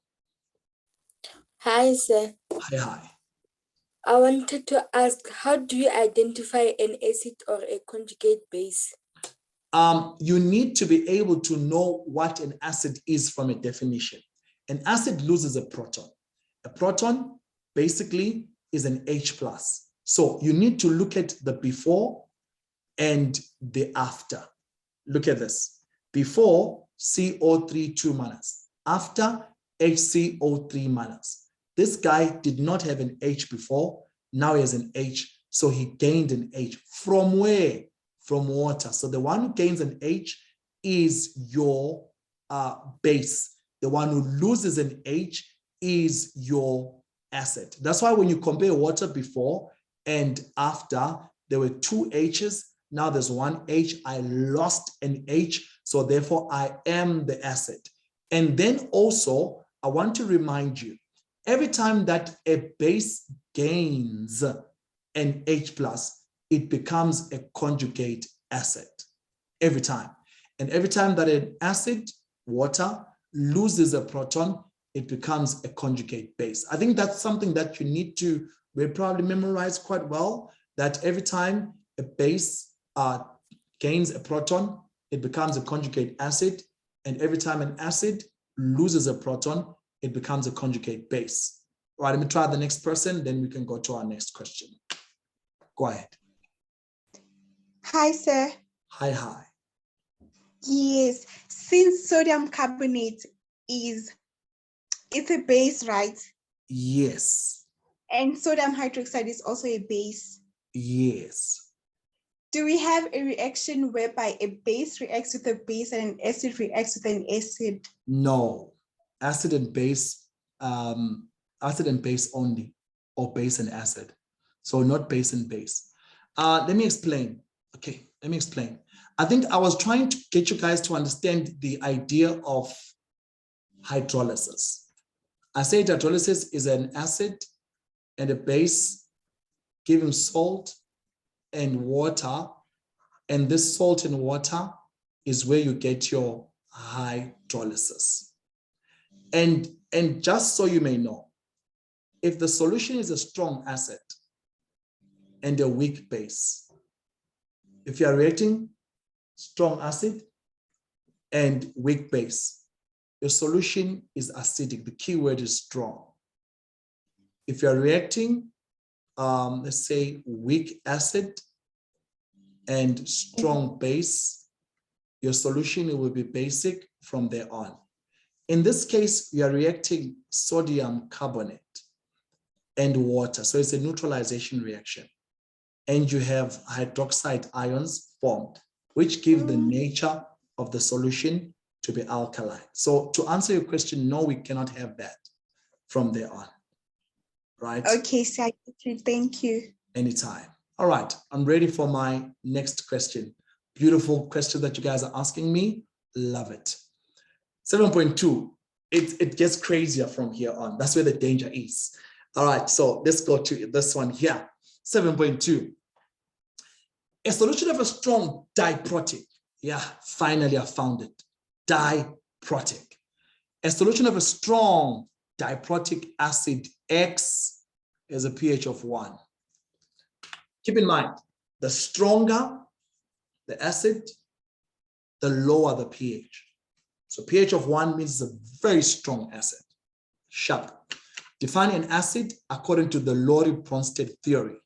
Hi, sir. Hi. I wanted to ask, how do you identify an acid or a conjugate base? You need to be able to know what an acid is from a definition. An acid loses a proton. A proton basically is an H plus. So you need to look at the before and the after. Look at this. Before, CO3 2 minus. After, HCO3 minus. This guy did not have an H before. Now he has an H. So he gained an H. From where? From water. So the one who gains an H is your base. The one who loses an H is your acid. That's why when you compare water before and after, there were two H's. Now there's one H. I lost an H. So therefore, I am the acid. And then also, I want to remind you, every time that a base gains an H plus, it becomes a conjugate acid. Every time. And every time that an acid, water, loses a proton, it becomes a conjugate base. I think that's something that you need to probably memorize quite well, that every time a base gains a proton, it becomes a conjugate acid. And every time an acid loses a proton, it becomes a conjugate base. All right, let me try the next person, then we can go to our next question. Go ahead. Hi, sir. Hi. Yes, since sodium carbonate it's a base, right? Yes. And sodium hydroxide is also a base. Yes. Do we have a reaction whereby a base reacts with a base and an acid reacts with an acid? No. Acid and base only, or base and acid. So not base and base. Let me explain. Okay, let me explain. I think I was trying to get you guys to understand the idea of hydrolysis. I said hydrolysis is an acid and a base giving salt and water, and this salt and water is where you get your hydrolysis. And just so you may know, if the solution is a strong acid and a weak base, if you are reacting strong acid and weak base, your solution is acidic. The key word is strong. If you are reacting, let's say weak acid and strong base, your solution will be basic from there on. In this case, we are reacting sodium carbonate and water. So it's a neutralization reaction. And you have hydroxide ions formed, which give the nature of the solution to be alkaline. So to answer your question, no, we cannot have that from there on, right? Okay, so thank you. Anytime. All right, I'm ready for my next question. Beautiful question that you guys are asking me. Love it. 7.2, it gets crazier from here on. That's where the danger is. All right, so let's go to this one here. 7.2. A solution of a strong diprotic. Yeah, finally I found it. Diprotic. A solution of a strong diprotic acid X is a pH of 1. Keep in mind, the stronger the acid, the lower the pH. So pH of 1 means it's a very strong acid. Sharp. Define an acid according to the Lorentz theory.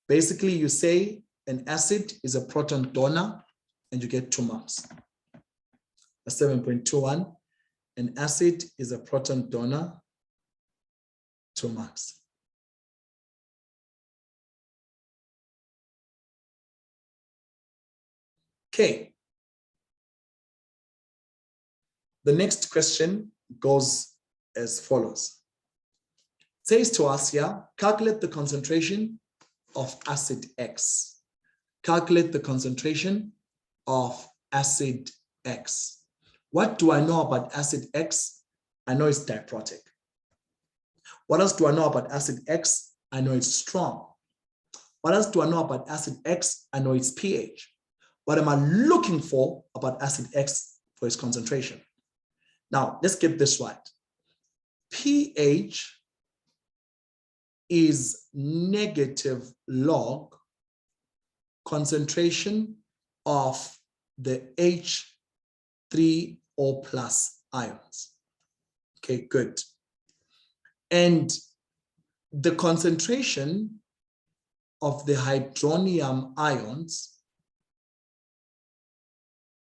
Basically, you say an acid is a proton donor and you get 2 marks. A 7.21, an acid is a proton donor, 2 marks. Okay. The next question goes as follows. It says to us here, calculate the concentration of acid X. Calculate the concentration of acid X. What do I know about acid X? I know it's diprotic. What else do I know about acid X? I know it's strong. What else do I know about acid X? I know its pH. What am I looking for about acid X for its concentration? Now, let's get this right. pH is negative log concentration of the H3O plus ions. Okay, good. And the concentration of the hydronium ions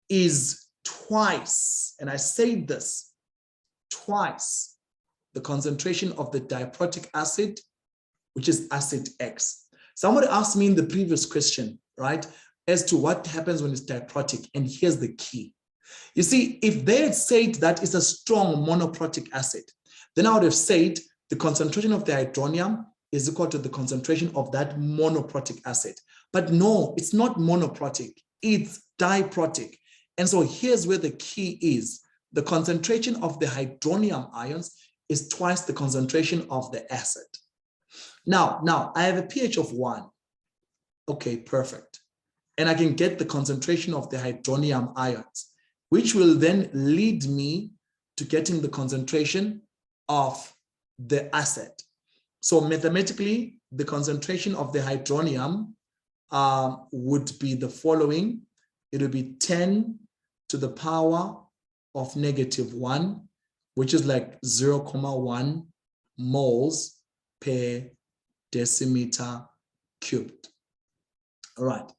is twice, and I say this, twice the concentration of the diprotic acid, which is acid X. Somebody asked me in the previous question, right, as to what happens when it's diprotic, and here's the key. You see, if they had said that it's a strong monoprotic acid, then I would have said the concentration of the hydronium is equal to the concentration of that monoprotic acid. But no, it's not monoprotic, it's diprotic. And so here's where the key is. The concentration of the hydronium ions is twice the concentration of the acid. Now I have a pH of 1. Okay, perfect. And I can get the concentration of the hydronium ions, which will then lead me to getting the concentration of the acid. So mathematically, the concentration of the hydronium would be the following. It would be 10 to the power of -1, which is like 0.1 moles per decimeter cubed. All right.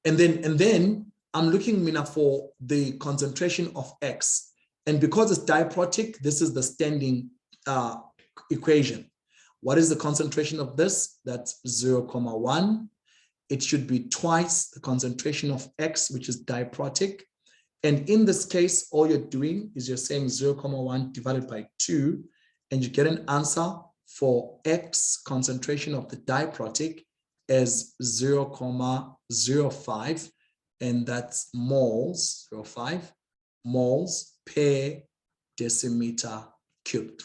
And then I'm looking, Mina, for the concentration of X. And because it's diprotic, this is the standing equation. What is the concentration of this? That's 0.1. It should be twice the concentration of X, which is diprotic. And in this case, all you're doing is you're saying 0.1 divided by 2, and you get an answer for X concentration of the diprotic as 0.05, and that's moles, 0.5 moles per decimeter cubed.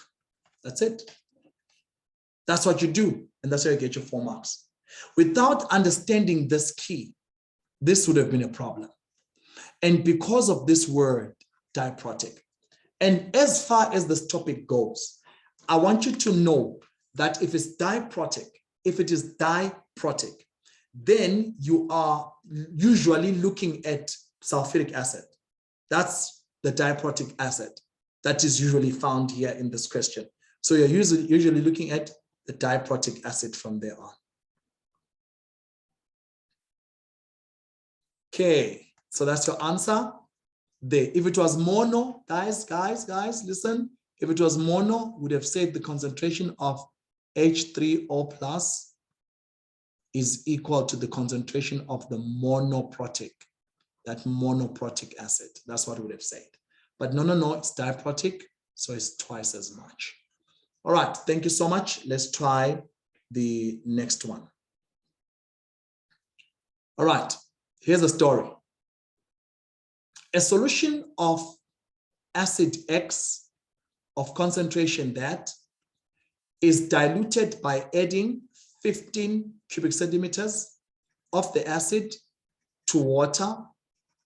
That's it. That's what you do, and that's how you get your 4 marks. Without understanding this key, this would have been a problem. And because of this word, diprotic. And as far as this topic goes, I want you to know that if it's diprotic, if it is diprotic, then you are usually looking at sulfuric acid. That's the diprotic acid that is usually found here in this question. So you're usually looking at the diprotic acid from there on. Okay, so that's your answer there. If it was mono, guys, listen. If it was mono, would have said the concentration of H3O plus is equal to the concentration of the monoprotic, that monoprotic acid. That's what we would have said. But no, it's diprotic, so it's twice as much. All right, thank you so much. Let's try the next one. All right, here's a story. A solution of acid X of concentration that is diluted by adding 15 cubic centimeters of the acid to water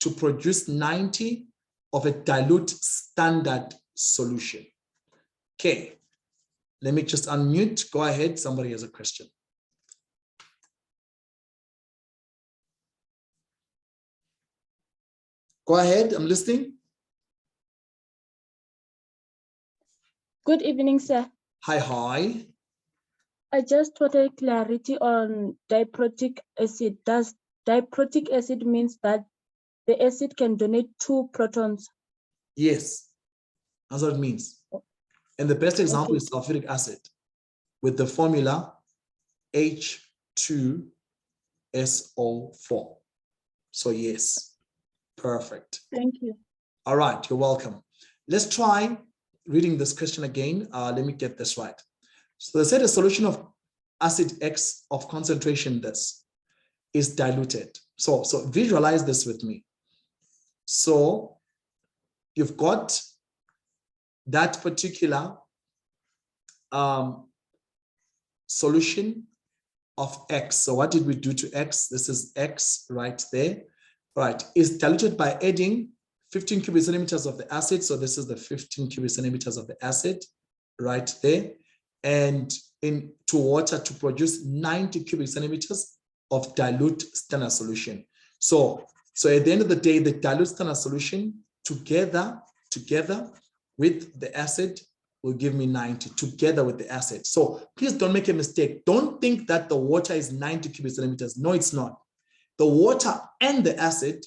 to produce 90 of a dilute standard solution. Okay, let me just unmute. Go ahead, somebody has a question. Go ahead, I'm listening. Good evening, sir. Hi. I just wanted clarity on diprotic acid. Does diprotic acid means that the acid can donate 2 protons? Yes, that's what it means. And the best example is sulfuric acid with the formula H2SO4. So yes, perfect. Thank you. All right, you're welcome. let's try reading this question again. Let me get this right. So they said a solution of acid X of concentration this is diluted. So visualize this with me. So you've got that particular solution of X. So what did we do to X? This is X right there. All right, is diluted by adding 15 cubic centimeters of the acid. So this is the 15 cubic centimeters of the acid right there. And into water to produce 90 cubic centimeters of dilute standard solution. So at the end of the day, the dilute standard solution together with the acid will give me 90 together with the acid. So please don't make a mistake. Don't think that the water is 90 cubic centimeters. No, it's not. The water and the acid,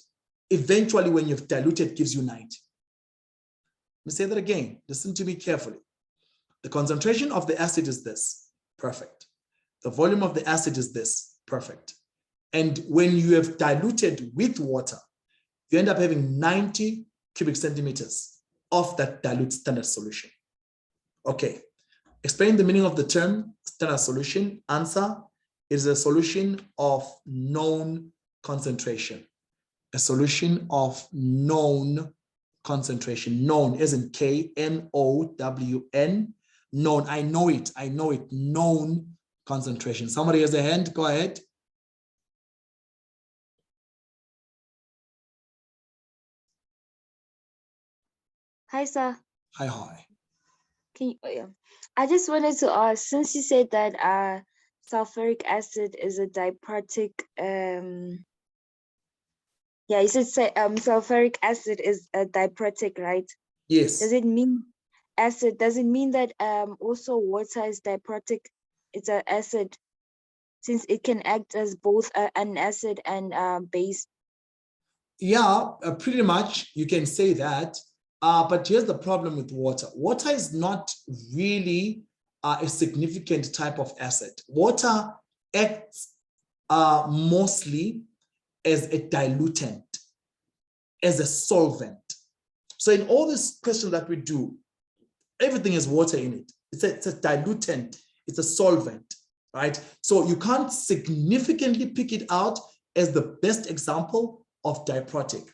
eventually when you've diluted, gives you 90. Let me say that again. Listen to me carefully. The concentration of the acid is this. Perfect. The volume of the acid is this. Perfect. And when you have diluted with water, you end up having 90 cubic centimeters of that dilute standard solution. Okay. Explain the meaning of the term standard solution. Answer is a solution of known concentration. A solution of known concentration. Known as in K-N-O-W-N. Known. I know it. Known concentration. Somebody has a hand. Go ahead. Hi, sir. Hi. Can you, I just wanted to ask, since you said that sulfuric acid is a diprotic, you said sulfuric acid is a diprotic, right? Yes. Does it mean acid? Does it mean that also water is diprotic? It's an acid, since it can act as both an acid and base. Yeah, pretty much you can say that. But here's the problem with water. Water is not really a significant type of acid. Water acts mostly as a dilutant, as a solvent. So in all these questions that we do, everything has water in it. It's a dilutant, it's a solvent, right? So you can't significantly pick it out as the best example of diprotic.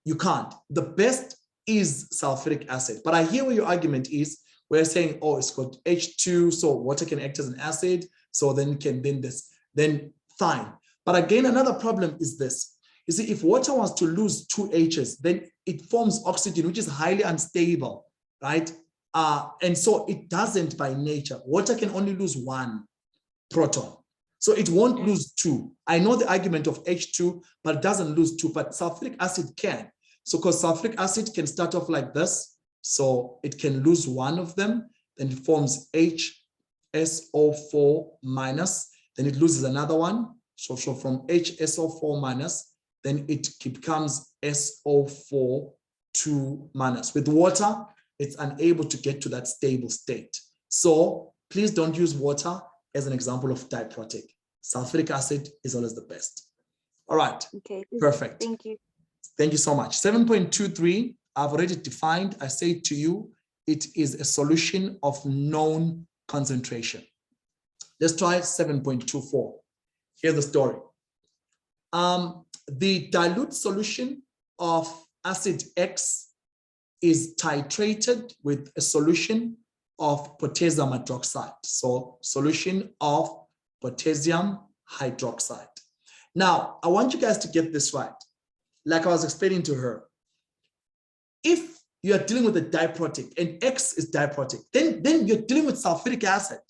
You can't. The best is sulfuric acid. But I hear what your argument is. We're saying, oh, it's got H2, so water can act as an acid, so then fine. But again, another problem is this. You see, if water was to lose 2 H's, then it forms oxygen, which is highly unstable, right? And so it doesn't by nature. Water can only lose 1 proton. So it won't lose 2. I know the argument of H2, but it doesn't lose 2, but sulfuric acid can. So because sulfuric acid can start off like this, so it can lose 1 of them, then it forms HSO4 minus, then it loses another one. So from HSO4 minus, then it becomes SO4 2 minus. With water, it's unable to get to that stable state. So please don't use water as an example of diprotic. Sulfuric acid is always the best. All right. Okay. Perfect. Thank you. Thank you so much. 7.23, I've already defined. I say to you, it is a solution of known concentration. Let's try 7.24. Here's the story. The dilute solution of acid X is titrated with a solution of potassium hydroxide. So solution of potassium hydroxide. Now, I want you guys to get this right. Like I was explaining to her, if you are dealing with a diprotic and X is diprotic, then you're dealing with sulfuric acid.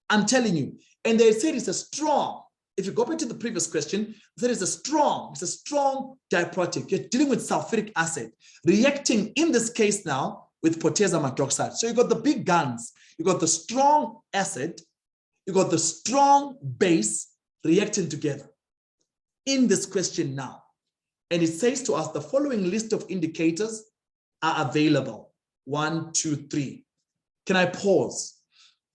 I'm telling you. And they said it's a strong. If you go back to the previous question, there is a strong diprotic. You're dealing with sulfuric acid reacting in this case now with potassium hydroxide. So you got the big guns. You got the strong acid, you got the strong base reacting together in this question now. And it says to us the following list of indicators are available. 1, 2, 3. Can I pause?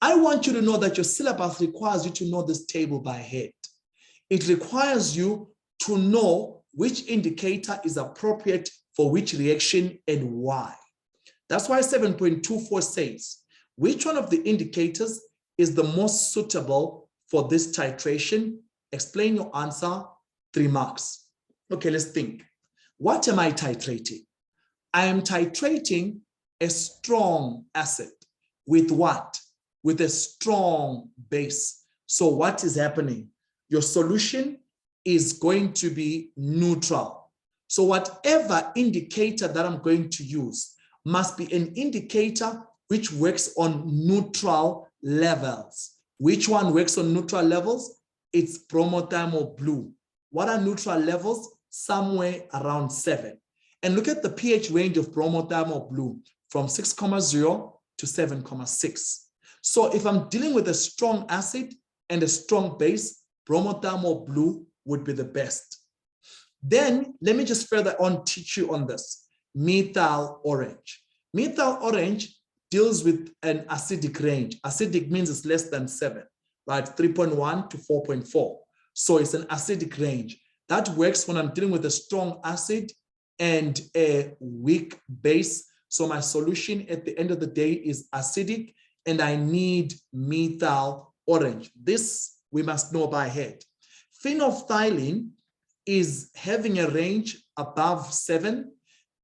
I want you to know that your syllabus requires you to know this table by head. It requires you to know which indicator is appropriate for which reaction and why. That's why 7.24 says, which one of the indicators is the most suitable for this titration? Explain your answer, 3 marks. Okay, let's think. What am I titrating? I am titrating a strong acid with what? With a strong base. So what is happening? Your solution is going to be neutral. So whatever indicator that I'm going to use must be an indicator which works on neutral levels. Which one works on neutral levels? It's bromothermal blue. What are neutral levels? Somewhere around 7. And look at the pH range of bromothermal blue from 6,0 to 7,6. So if I'm dealing with a strong acid and a strong base, bromothermal blue would be the best. Then let me just further on teach you on this. Methyl orange. Methyl orange deals with an acidic range. Acidic means it's less than 7, right? 3.1 to 4.4. So it's an acidic range. That works when I'm dealing with a strong acid and a weak base. So my solution at the end of the day is acidic, and I need methyl orange. This we must know by head. Phenolphthalein is having a range above 7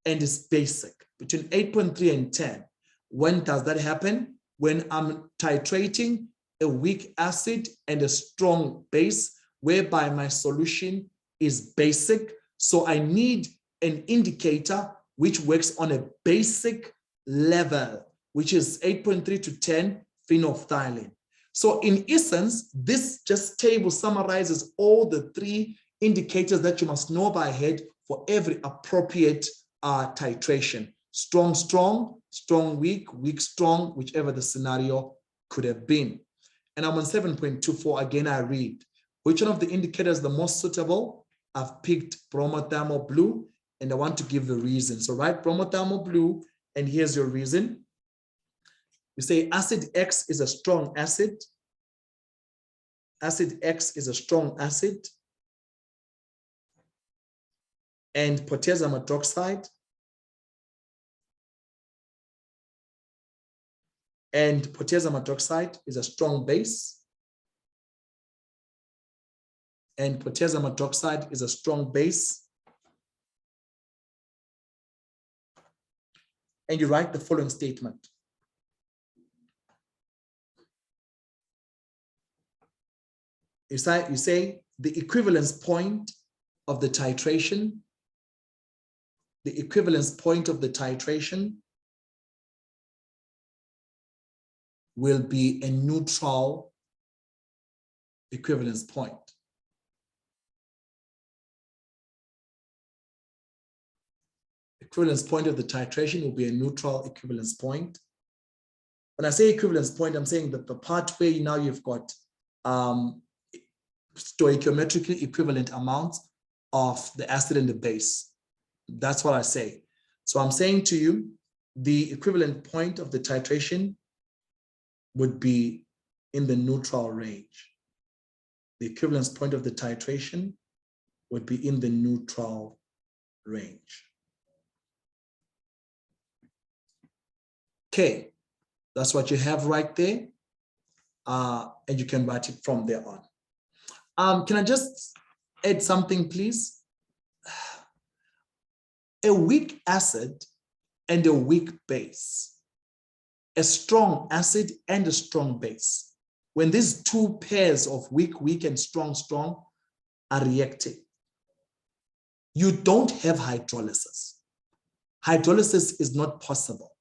and is basic, between 8.3 and 10. When does that happen? When I'm titrating a weak acid and a strong base, whereby my solution is basic. So I need an indicator which works on a basic level, which is 8.3 to 10 phenolphthalein. So in essence, this just table summarizes all the 3 indicators that you must know by head for every appropriate titration. Strong, strong, strong, weak, weak, strong, whichever the scenario could have been. And I'm on 7.24, again, I read, which one of the indicators is the most suitable? I've picked bromothermal blue, and I want to give the reason. So write bromothermal blue, and here's your reason. You say acid X is a strong acid. Acid X is a strong acid. And potassium hydroxide. And potassium hydroxide is a strong base. And potassium hydroxide is a strong base. And you write the following statement. You say the equivalence point of the titration, will be a neutral equivalence point. Equivalence point of the titration will be a neutral equivalence point. When I say equivalence point, I'm saying that the part where now you've got stoichiometrically equivalent amounts of the acid and the base. That's what I say. So I'm saying to you, the equivalent point of the titration would be in the neutral range. The equivalence point of the titration would be in the neutral range. Okay, that's what you have right there. And you can write it from there on. Can I just add something, please? A weak acid and a weak base, a strong acid and a strong base. When these 2 pairs of weak, weak and strong, strong are reacting, you don't have hydrolysis. Hydrolysis is not possible.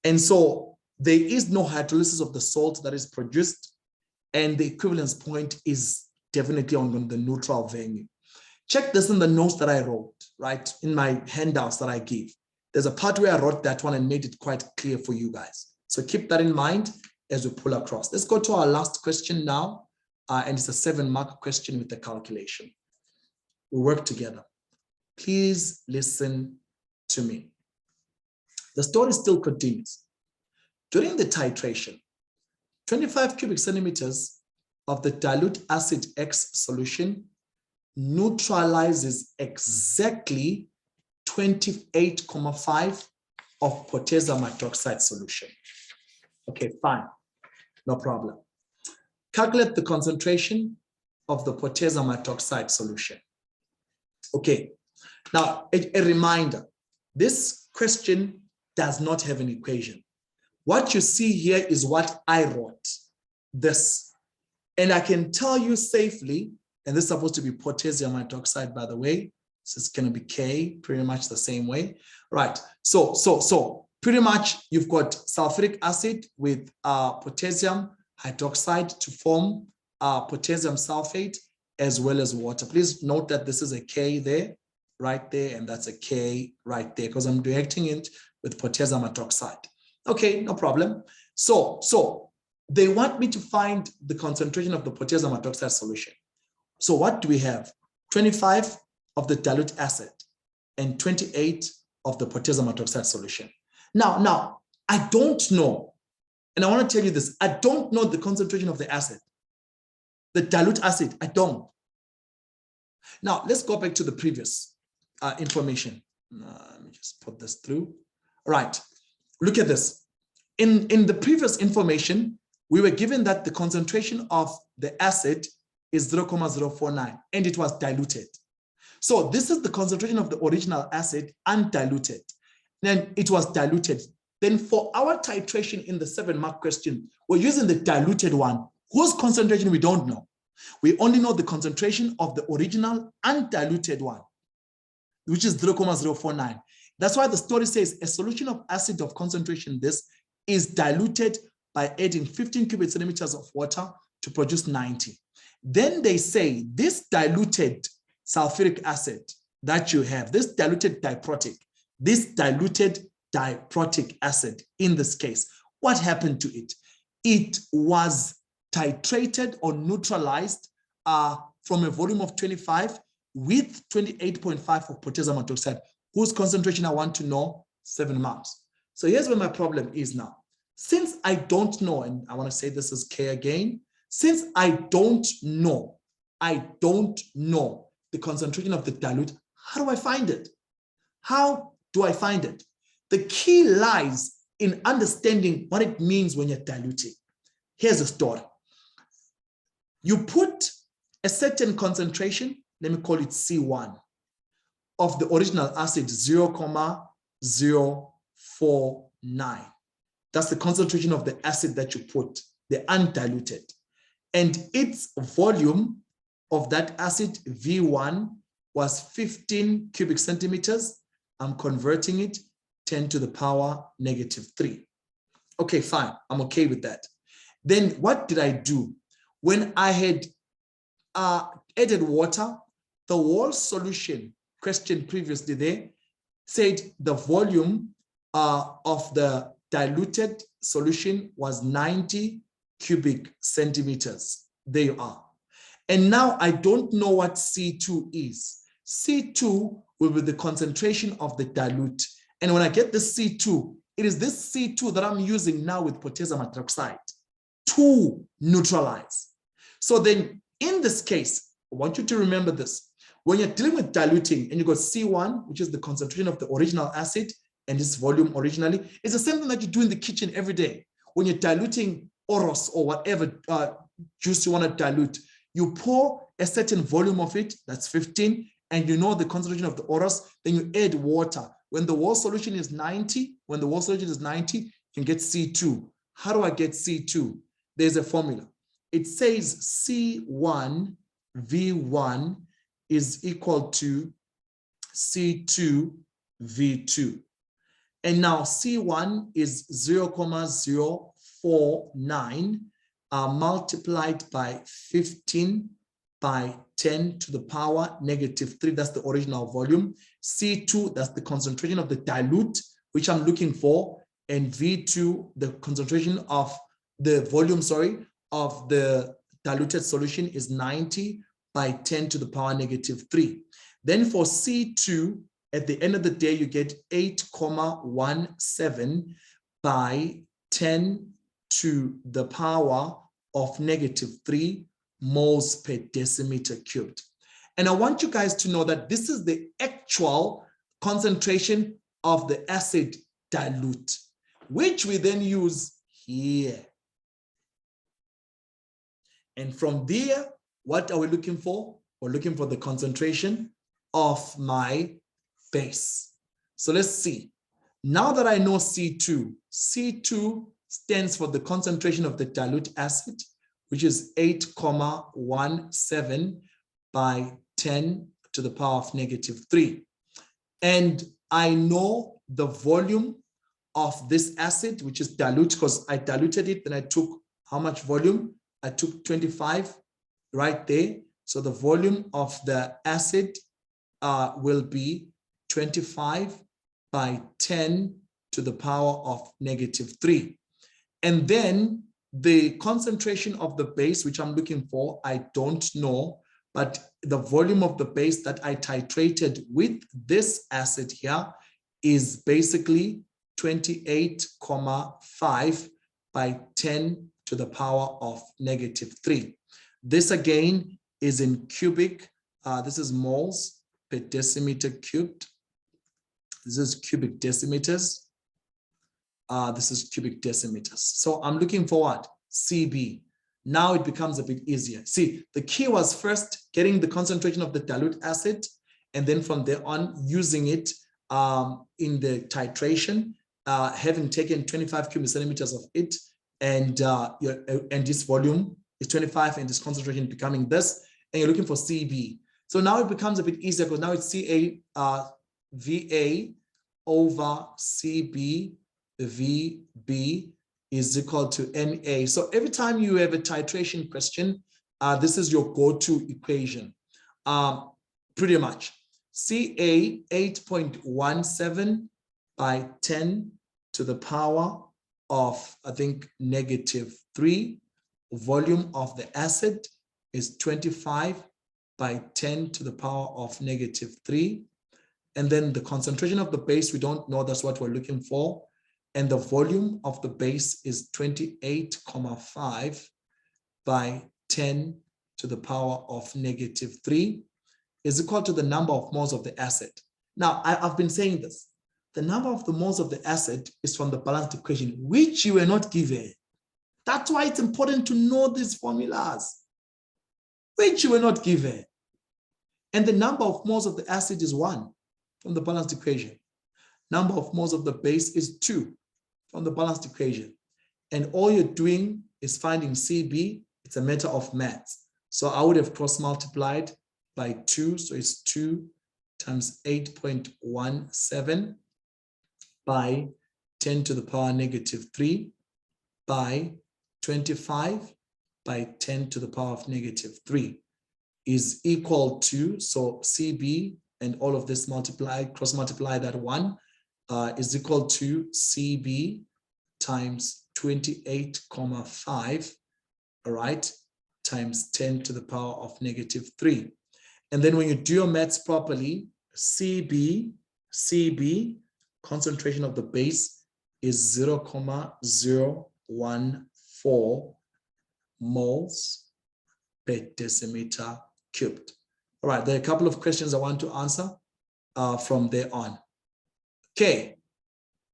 And so there is no hydrolysis of the salt that is produced, and the equivalence point is definitely on the neutral venue. Check this in the notes that I wrote, right? In my handouts that I give. There's a part where I wrote that one and made it quite clear for you guys. So keep that in mind as we pull across. Let's go to our last question now. And it's a 7-mark question with the calculation. We work together. Please listen to me. The story still continues. During the titration, 25 cubic centimeters of the dilute acid X solution neutralizes exactly 28.5 of potassium hydroxide solution. Okay, fine, no problem. Calculate the concentration of the potassium hydroxide solution. Okay, now a reminder, this question does not have an equation. What you see here is what I wrote, this. And I can tell you safely, and this is supposed to be potassium hydroxide, by the way, so it's going to be K, pretty much the same way, right? So pretty much you've got sulfuric acid with potassium hydroxide to form potassium sulfate as well as water. Please note that this is a K there, right there, and that's a K right there, because I'm reacting it with potassium hydroxide. Okay, no problem. So they want me to find the concentration of the potassium hydroxide solution. So what do we have? 25 of the dilute acid and 28 of the potassium hydroxide solution. Now, I don't know, and I want to tell you this, I don't know the concentration of the acid, the dilute acid, I don't. Now, let's go back to the previous information. Let me just put this through. All right, look at this. In the previous information, we were given that the concentration of the acid is 0.049 and it was diluted. So this is the concentration of the original acid undiluted. Then it was diluted. Then for our titration in the 7-mark question, we're using the diluted one, whose concentration we don't know. We only know the concentration of the original undiluted one, which is 0.049. That's why the story says a solution of acid of concentration this is diluted by adding 15 cubic centimeters of water to produce 90. Then they say this diluted sulfuric acid that you have, this diluted diprotic, acid in this case, what happened to it? It was titrated or neutralized from a volume of 25 with 28.5 of potassium hydroxide, whose concentration I want to know, 7 marks. So here's where my problem is now. Since I don't know, and I want to say this is K again, since I don't know the concentration of the dilute, how do I find it? How do I find it? The key lies in understanding what it means when you're diluting. Here's the story. You put a certain concentration, let me call it C1, of the original acid, 0.049. That's the concentration of the acid that you put, the undiluted. And its volume of that acid, V1, was 15 cubic centimeters. I'm converting it 10 to the power -3. Okay, fine, I'm okay with that. Then what did I do? When I had added water, the whole solution question previously there said the volume of the diluted solution was 90 cubic centimeters. There you are. And now I don't know what C2 is. C2 will be the concentration of the dilute. And when I get the C2, it is this C2 that I'm using now with potassium hydroxide to neutralize. So then in this case, I want you to remember this. When you're dealing with diluting and you got C1, which is the concentration of the original acid and its volume originally, it's the same thing that you do in the kitchen every day. When you're diluting Oros or whatever juice you want to dilute, you pour a certain volume of it, that's 15, and you know the concentration of the Oros, then you add water. When the whole solution is 90, you can get C2. How do I get C2? There's a formula. It says C1 V1 is equal to C2 V2. And now C1 is 0.049 multiplied by 15 by 10 to the power -3. That's the original volume. C2, that's the concentration of the dilute, which I'm looking for. And V2, the concentration of the volume, of the diluted solution is 90 by 10 to the power -3. Then for C2, at the end of the day, you get 8.17 by 10 to the power of -3 moles per decimeter cubed. And I want you guys to know that this is the actual concentration of the acid dilute, which we then use here. And from there, what are we looking for? We're looking for the concentration of my base. So let's see. Now that I know C2, C2 stands for the concentration of the dilute acid, which is 8,17 by 10 to the power of -3. And I know the volume of this acid, which is dilute, because I diluted it, then I took how much volume? I took 25 right there. So the volume of the acid will be 25 by 10 to the power of -3. And then the concentration of the base, which I'm looking for, I don't know, but the volume of the base that I titrated with this acid here is basically 28,5 by 10 to the power of -3. This again is in cubic. This is moles per decimeter cubed. This is cubic decimeters. This is cubic decimeters. So I'm looking for what? CB. Now it becomes a bit easier. See, the key was first getting the concentration of the dilute acid, and then from there on using it in the titration, having taken 25 cubic centimeters of it, and this volume is 25, and this concentration becoming this, and you're looking for CB. So now it becomes a bit easier because now it's VA over CB VB is equal to NA. So every time you have a titration question, this is your go-to equation, pretty much. CA 8.17 by 10 to the power of, I think, -3. Volume of the acid is 25 by 10 to the power of -3. And then the concentration of the base, we don't know, that's what we're looking for. And the volume of the base is 28,5 by 10 to the power of -3 is equal to the number of moles of the acid. Now, I've been saying this. The number of the moles of the acid is from the balanced equation, which you were not given. That's why it's important to know these formulas, which you were not given. And the number of moles of the acid is 1 from the balanced equation. Number of moles of the base is 2 from the balanced equation. And all you're doing is finding CB. It's a matter of maths. So I would have cross-multiplied by 2. So it's 2 times 8.17 by 10 to the power -3 by 25 by 10 to the power of -3 is equal to, so CB and all of this multiplied, cross-multiply that 1, is equal to CB times 28,5, all right, times 10 to the power of -3. And then when you do your maths properly, CB, concentration of the base is 0,014 moles per decimeter cubed. All right, there are a couple of questions I want to answer from there on. Okay,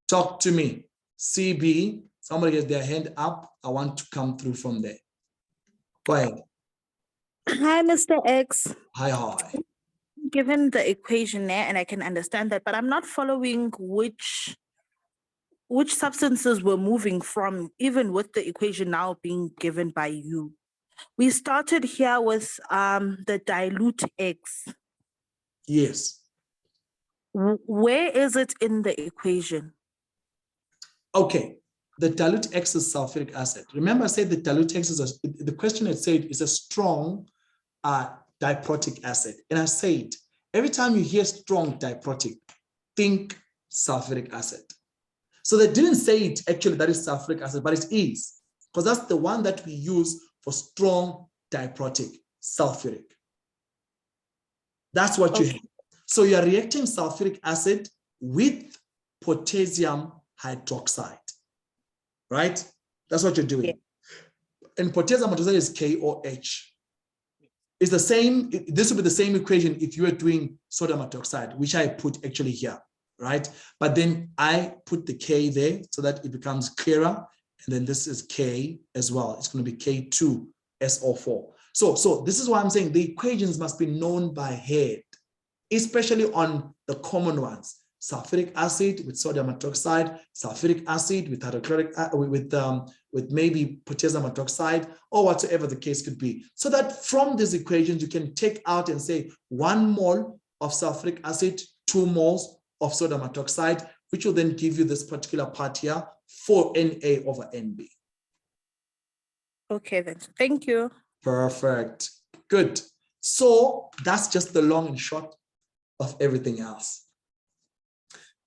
talk to me. CB, somebody has their hand up. I want to come through from there. Go ahead. Hi, Mr. X. Hi. Given the equation there, and I can understand that, but I'm not following which substances we're moving from, even with the equation now being given by you. We started here with the dilute X. Yes. Where is it in the equation? Okay, the dilute X is sulfuric acid. Remember I said the dilute X is, the question had said is a strong diprotic acid. And I said, every time you hear strong diprotic, think sulfuric acid. So they didn't say it actually that is sulfuric acid, but it is, because that's the one that we use for strong diprotic, sulfuric. That's what you have. So you are reacting sulfuric acid with potassium hydroxide, right? That's what you're doing. Yeah. And potassium hydroxide is KOH. It's the same, this would be the same equation if you were doing sodium hydroxide, which I put actually here. right? But then I put the K there so that it becomes clearer. And then this is K as well. It's going to be K2SO4. So this is why I'm saying the equations must be known by head, especially on the common ones. Sulfuric acid with sodium hydroxide, sulfuric acid with hydrochloric, with maybe potassium hydroxide, or whatever the case could be. So that from these equations, you can take out and say 1 mole of sulfuric acid, 2 moles of sodium hydroxide, which will then give you this particular part here, 4 Na over Nb. Okay, then. Thank you. Perfect. Good. So that's just the long and short of everything else.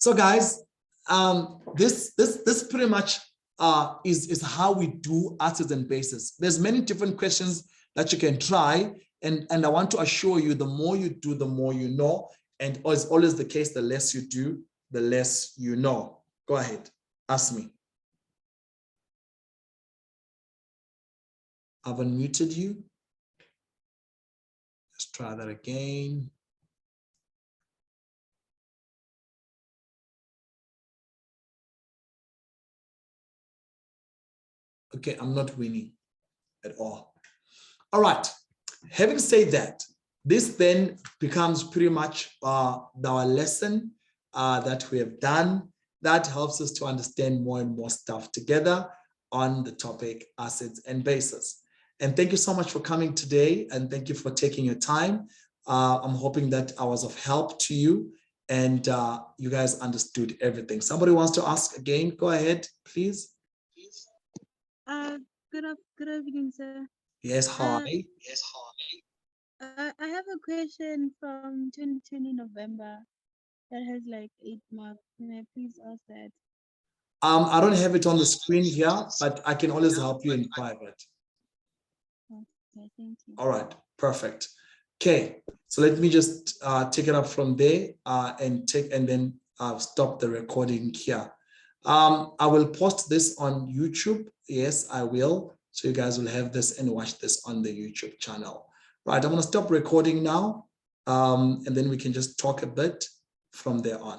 So guys, this pretty much is how we do acids and bases. There's many different questions that you can try, and I want to assure you, the more you do, the more you know, and it's always the case, the less you do, the less you know. Go ahead, ask me. I've unmuted you. Let's try that again. Okay, I'm not winning at all. All right, having said that, this then becomes pretty much our lesson that we have done. That helps us to understand more and more stuff together on the topic acids and bases. And thank you so much for coming today, and thank you for taking your time. I'm hoping that I was of help to you, and you guys understood everything. Somebody wants to ask again? Go ahead, please. Good evening, sir. Yes, hi. I have a question from 2020 November that has like 8 marks. Can I please ask that? I don't have it on the screen here, but I can always help you in private. Okay, thank you. All right, perfect. Okay, so let me just take it up from there and then stop the recording here. I will post this on YouTube. Yes, I will. So you guys will have this and watch this on the YouTube channel. Right, I'm going to stop recording now, and then we can just talk a bit from there on.